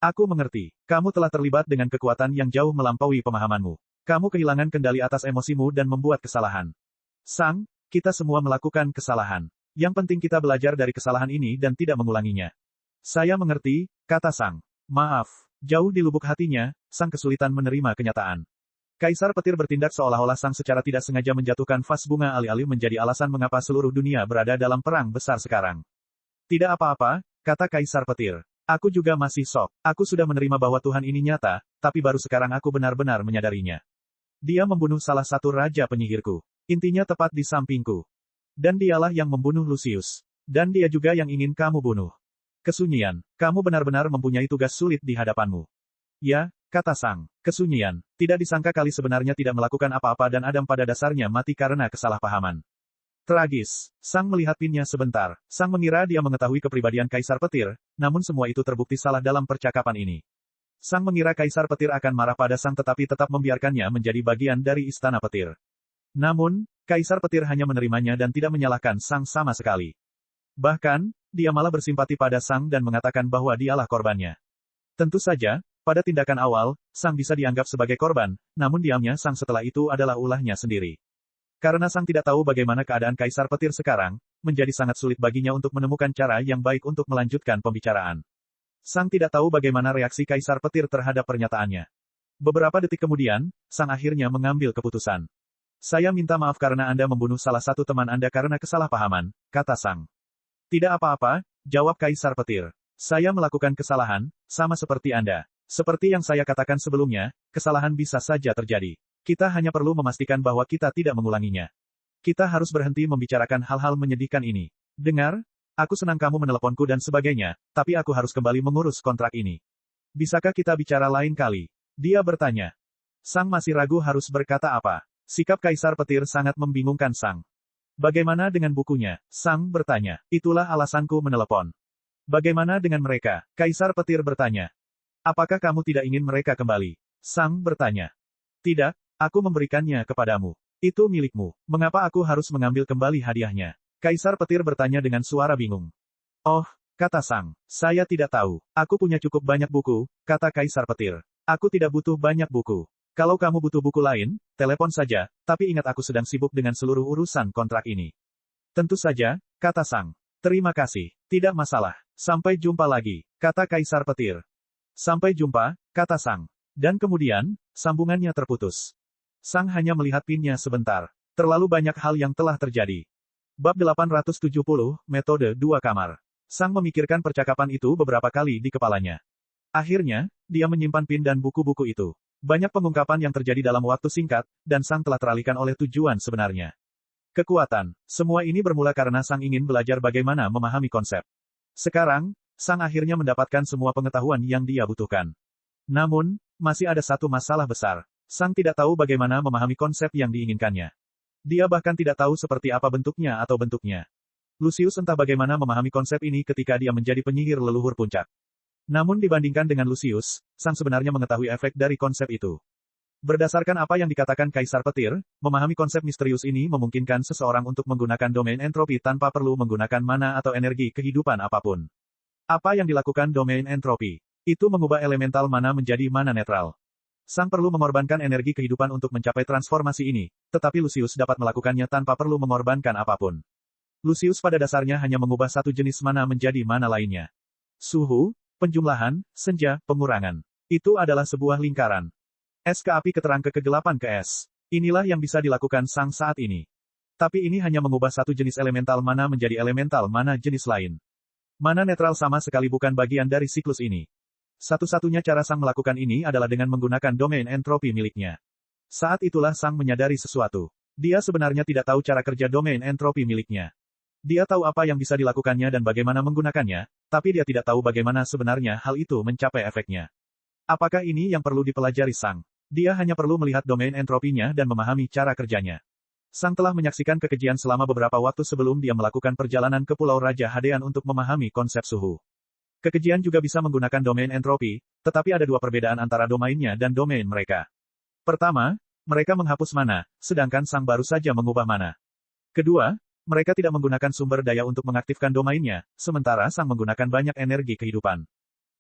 Aku mengerti. Kamu telah terlibat dengan kekuatan yang jauh melampaui pemahamanmu. Kamu kehilangan kendali atas emosimu dan membuat kesalahan. Sang, kita semua melakukan kesalahan. Yang penting kita belajar dari kesalahan ini dan tidak mengulanginya. Saya mengerti, kata Sang. Maaf. Jauh di lubuk hatinya, Sang kesulitan menerima kenyataan. Kaisar Petir bertindak seolah-olah Sang secara tidak sengaja menjatuhkan vas bunga alih-alih menjadi alasan mengapa seluruh dunia berada dalam perang besar sekarang. Tidak apa-apa, kata Kaisar Petir. Aku juga masih shock. Aku sudah menerima bahwa Tuhan ini nyata, tapi baru sekarang aku benar-benar menyadarinya. Dia membunuh salah satu Raja Penyihirku. Intinya tepat di sampingku. Dan dialah yang membunuh Lucius. Dan dia juga yang ingin kamu bunuh. Kesunyian. Kamu benar-benar mempunyai tugas sulit di hadapanmu. Ya, kata Sang. Kesunyian. Tidak disangka kali sebenarnya tidak melakukan apa-apa dan Adam pada dasarnya mati karena kesalahpahaman. Tragis. Sang melihat pinnya sebentar. Sang mengira dia mengetahui kepribadian Kaisar Petir, namun semua itu terbukti salah dalam percakapan ini. Sang mengira Kaisar Petir akan marah pada Sang tetapi tetap membiarkannya menjadi bagian dari Istana Petir. Namun, Kaisar Petir hanya menerimanya dan tidak menyalahkan Sang sama sekali. Bahkan, dia malah bersimpati pada Sang dan mengatakan bahwa dialah korbannya. Tentu saja, pada tindakan awal, Sang bisa dianggap sebagai korban, namun diamnya Sang setelah itu adalah ulahnya sendiri. Karena Sang tidak tahu bagaimana keadaan Kaisar Petir sekarang, menjadi sangat sulit baginya untuk menemukan cara yang baik untuk melanjutkan pembicaraan. Sang tidak tahu bagaimana reaksi Kaisar Petir terhadap pernyataannya. Beberapa detik kemudian, Sang akhirnya mengambil keputusan. Saya minta maaf karena Anda membunuh salah satu teman Anda karena kesalahpahaman, kata Sang. Tidak apa-apa, jawab Kaisar Petir. Saya melakukan kesalahan, sama seperti Anda. Seperti yang saya katakan sebelumnya, kesalahan bisa saja terjadi. Kita hanya perlu memastikan bahwa kita tidak mengulanginya. Kita harus berhenti membicarakan hal-hal menyedihkan ini. Dengar, aku senang kamu meneleponku dan sebagainya, tapi aku harus kembali mengurus kontrak ini. Bisakah kita bicara lain kali? Dia bertanya. Sang masih ragu harus berkata apa. Sikap Kaisar Petir sangat membingungkan Sang. Bagaimana dengan bukunya? Sang bertanya. Itulah alasanku menelepon. Bagaimana dengan mereka? Kaisar Petir bertanya. Apakah kamu tidak ingin mereka kembali? Sang bertanya. Tidak, aku memberikannya kepadamu. Itu milikmu. Mengapa aku harus mengambil kembali hadiahnya? Kaisar Petir bertanya dengan suara bingung. Oh, kata Sang. Saya tidak tahu. Aku punya cukup banyak buku, kata Kaisar Petir. Aku tidak butuh banyak buku. Kalau kamu butuh buku lain, telepon saja, tapi ingat aku sedang sibuk dengan seluruh urusan kontrak ini. Tentu saja, kata Sang. Terima kasih. Tidak masalah. Sampai jumpa lagi, kata Kaisar Petir. Sampai jumpa, kata Sang. Dan kemudian, sambungannya terputus. Sang hanya melihat pinnya sebentar. Terlalu banyak hal yang telah terjadi. Bab 870, Metode 2 Kamar. Sang memikirkan percakapan itu beberapa kali di kepalanya. Akhirnya, dia menyimpan pin dan buku-buku itu. Banyak pengungkapan yang terjadi dalam waktu singkat, dan Sang telah teralihkan oleh tujuan sebenarnya. Kekuatan. Semua ini bermula karena Sang ingin belajar bagaimana memahami konsep. Sekarang, Sang akhirnya mendapatkan semua pengetahuan yang dia butuhkan. Namun, masih ada satu masalah besar. Sang tidak tahu bagaimana memahami konsep yang diinginkannya. Dia bahkan tidak tahu seperti apa bentuknya atau bentuknya. Lucius entah bagaimana memahami konsep ini ketika dia menjadi penyihir leluhur puncak. Namun dibandingkan dengan Lucius, Sang sebenarnya mengetahui efek dari konsep itu. Berdasarkan apa yang dikatakan Kaisar Petir, memahami konsep misterius ini memungkinkan seseorang untuk menggunakan domain entropi tanpa perlu menggunakan mana atau energi kehidupan apapun. Apa yang dilakukan domain entropi? Itu mengubah elemental mana menjadi mana netral. Sang perlu mengorbankan energi kehidupan untuk mencapai transformasi ini, tetapi Lucius dapat melakukannya tanpa perlu mengorbankan apapun. Lucius pada dasarnya hanya mengubah satu jenis mana menjadi mana lainnya. Suhu, penjumlahan, senja, pengurangan. Itu adalah sebuah lingkaran. Es ke api keterang ke kegelapan ke es. Inilah yang bisa dilakukan Sang saat ini. Tapi ini hanya mengubah satu jenis elemental mana menjadi elemental mana jenis lain. Mana netral sama sekali bukan bagian dari siklus ini. Satu-satunya cara Sang melakukan ini adalah dengan menggunakan domain entropi miliknya. Saat itulah Sang menyadari sesuatu. Dia sebenarnya tidak tahu cara kerja domain entropi miliknya. Dia tahu apa yang bisa dilakukannya dan bagaimana menggunakannya, tapi dia tidak tahu bagaimana sebenarnya hal itu mencapai efeknya. Apakah ini yang perlu dipelajari Sang? Dia hanya perlu melihat domain entropinya dan memahami cara kerjanya. Sang telah menyaksikan kekejian selama beberapa waktu sebelum dia melakukan perjalanan ke Pulau Raja Hadean untuk memahami konsep suhu. Kekejian juga bisa menggunakan domain entropi, tetapi ada dua perbedaan antara domainnya dan domain mereka. Pertama, mereka menghapus mana, sedangkan Sang baru saja mengubah mana. Kedua, mereka tidak menggunakan sumber daya untuk mengaktifkan domainnya, sementara Sang menggunakan banyak energi kehidupan.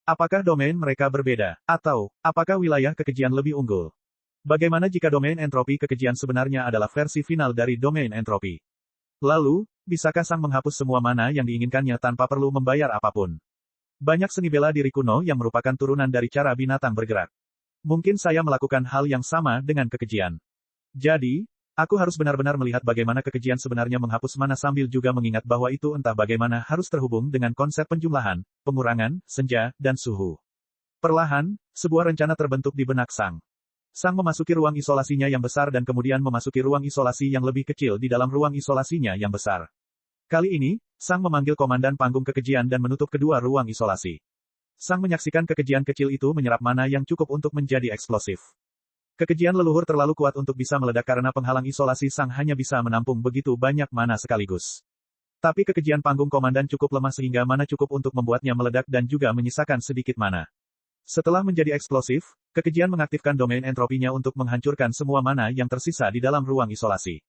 Apakah domain mereka berbeda? Atau, apakah wilayah kekejian lebih unggul? Bagaimana jika domain entropi kekejian sebenarnya adalah versi final dari domain entropi? Lalu, bisakah Sang menghapus semua mana yang diinginkannya tanpa perlu membayar apapun? Banyak seni bela diri kuno yang merupakan turunan dari cara binatang bergerak. Mungkin saya melakukan hal yang sama dengan kekejian. Jadi, aku harus benar-benar melihat bagaimana kekejian sebenarnya menghapus mana sambil juga mengingat bahwa itu entah bagaimana harus terhubung dengan konsep penjumlahan, pengurangan, senja, dan suhu. Perlahan, sebuah rencana terbentuk di benak Sang. Sang memasuki ruang isolasinya yang besar dan kemudian memasuki ruang isolasi yang lebih kecil di dalam ruang isolasinya yang besar. Kali ini, Sang memanggil komandan panggung kekejian dan menutup kedua ruang isolasi. Sang menyaksikan kekejian kecil itu menyerap mana yang cukup untuk menjadi eksplosif. Kekejian leluhur terlalu kuat untuk bisa meledak karena penghalang isolasi Sang hanya bisa menampung begitu banyak mana sekaligus. Tapi kekejian panggung komandan cukup lemah sehingga mana cukup untuk membuatnya meledak dan juga menyisakan sedikit mana. Setelah menjadi eksplosif, kekejian mengaktifkan domain entropinya untuk menghancurkan semua mana yang tersisa di dalam ruang isolasi.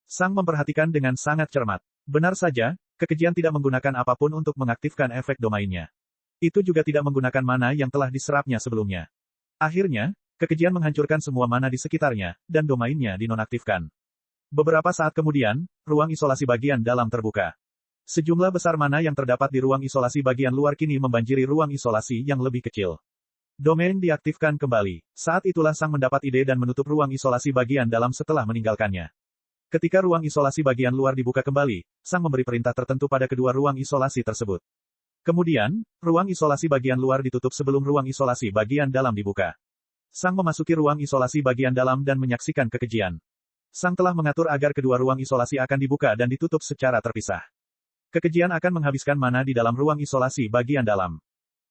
Sang memperhatikan dengan sangat cermat. Benar saja, kekejian tidak menggunakan apapun untuk mengaktifkan efek domainnya. Itu juga tidak menggunakan mana yang telah diserapnya sebelumnya. Akhirnya, kekejian menghancurkan semua mana di sekitarnya, dan domainnya dinonaktifkan. Beberapa saat kemudian, ruang isolasi bagian dalam terbuka. Sejumlah besar mana yang terdapat di ruang isolasi bagian luar kini membanjiri ruang isolasi yang lebih kecil. Domain diaktifkan kembali. Saat itulah Sang mendapat ide dan menutup ruang isolasi bagian dalam setelah meninggalkannya. Ketika ruang isolasi bagian luar dibuka kembali, Sang memberi perintah tertentu pada kedua ruang isolasi tersebut. Kemudian, ruang isolasi bagian luar ditutup sebelum ruang isolasi bagian dalam dibuka. Sang memasuki ruang isolasi bagian dalam dan menyaksikan kekejian. Sang telah mengatur agar kedua ruang isolasi akan dibuka dan ditutup secara terpisah. Kekejian akan menghabiskan mana di dalam ruang isolasi bagian dalam.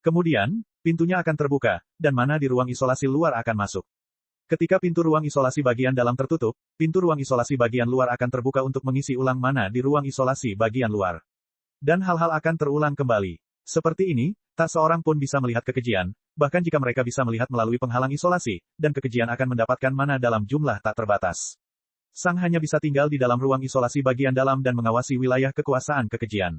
Kemudian, pintunya akan terbuka, dan mana di ruang isolasi luar akan masuk. Ketika pintu ruang isolasi bagian dalam tertutup, pintu ruang isolasi bagian luar akan terbuka untuk mengisi ulang mana di ruang isolasi bagian luar. Dan hal-hal akan terulang kembali. Seperti ini, tak seorang pun bisa melihat kekejian, bahkan jika mereka bisa melihat melalui penghalang isolasi, dan kekejian akan mendapatkan mana dalam jumlah tak terbatas. Sang hanya bisa tinggal di dalam ruang isolasi bagian dalam dan mengawasi wilayah kekuasaan kekejian.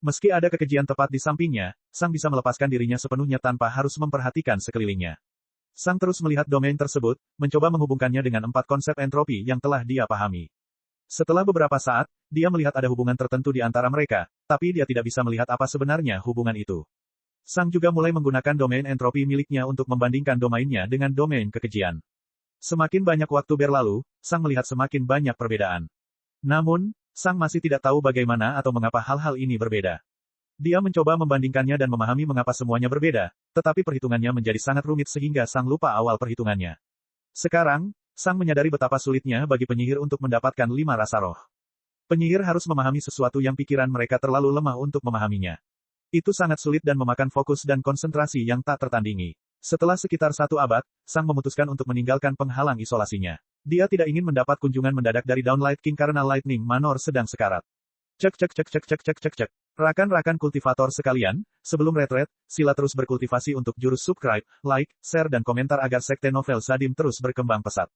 Meski ada kekejian tepat di sampingnya, Sang bisa melepaskan dirinya sepenuhnya tanpa harus memperhatikan sekelilingnya. Sang terus melihat domain tersebut, mencoba menghubungkannya dengan 4 konsep entropi yang telah dia pahami. Setelah beberapa saat, dia melihat ada hubungan tertentu di antara mereka, tapi dia tidak bisa melihat apa sebenarnya hubungan itu. Sang juga mulai menggunakan domain entropi miliknya untuk membandingkan domainnya dengan domain kekejian. Semakin banyak waktu berlalu, Sang melihat semakin banyak perbedaan. Namun, Sang masih tidak tahu bagaimana atau mengapa hal-hal ini berbeda. Dia mencoba membandingkannya dan memahami mengapa semuanya berbeda, tetapi perhitungannya menjadi sangat rumit sehingga Sang lupa awal perhitungannya. Sekarang, Sang menyadari betapa sulitnya bagi penyihir untuk mendapatkan 5 rasa roh. Penyihir harus memahami sesuatu yang pikiran mereka terlalu lemah untuk memahaminya. Itu sangat sulit dan memakan fokus dan konsentrasi yang tak tertandingi. Setelah sekitar 1 abad, Sang memutuskan untuk meninggalkan penghalang isolasinya. Dia tidak ingin mendapat kunjungan mendadak dari Downlight King karena Lightning Manor sedang sekarat. Cek cek cek cek cek cek cek cek. Rakan-rakan kultivator sekalian, sebelum retret, sila terus berkultivasi untuk jurus subscribe, like, share dan komentar agar sekte novel Sadim terus berkembang pesat.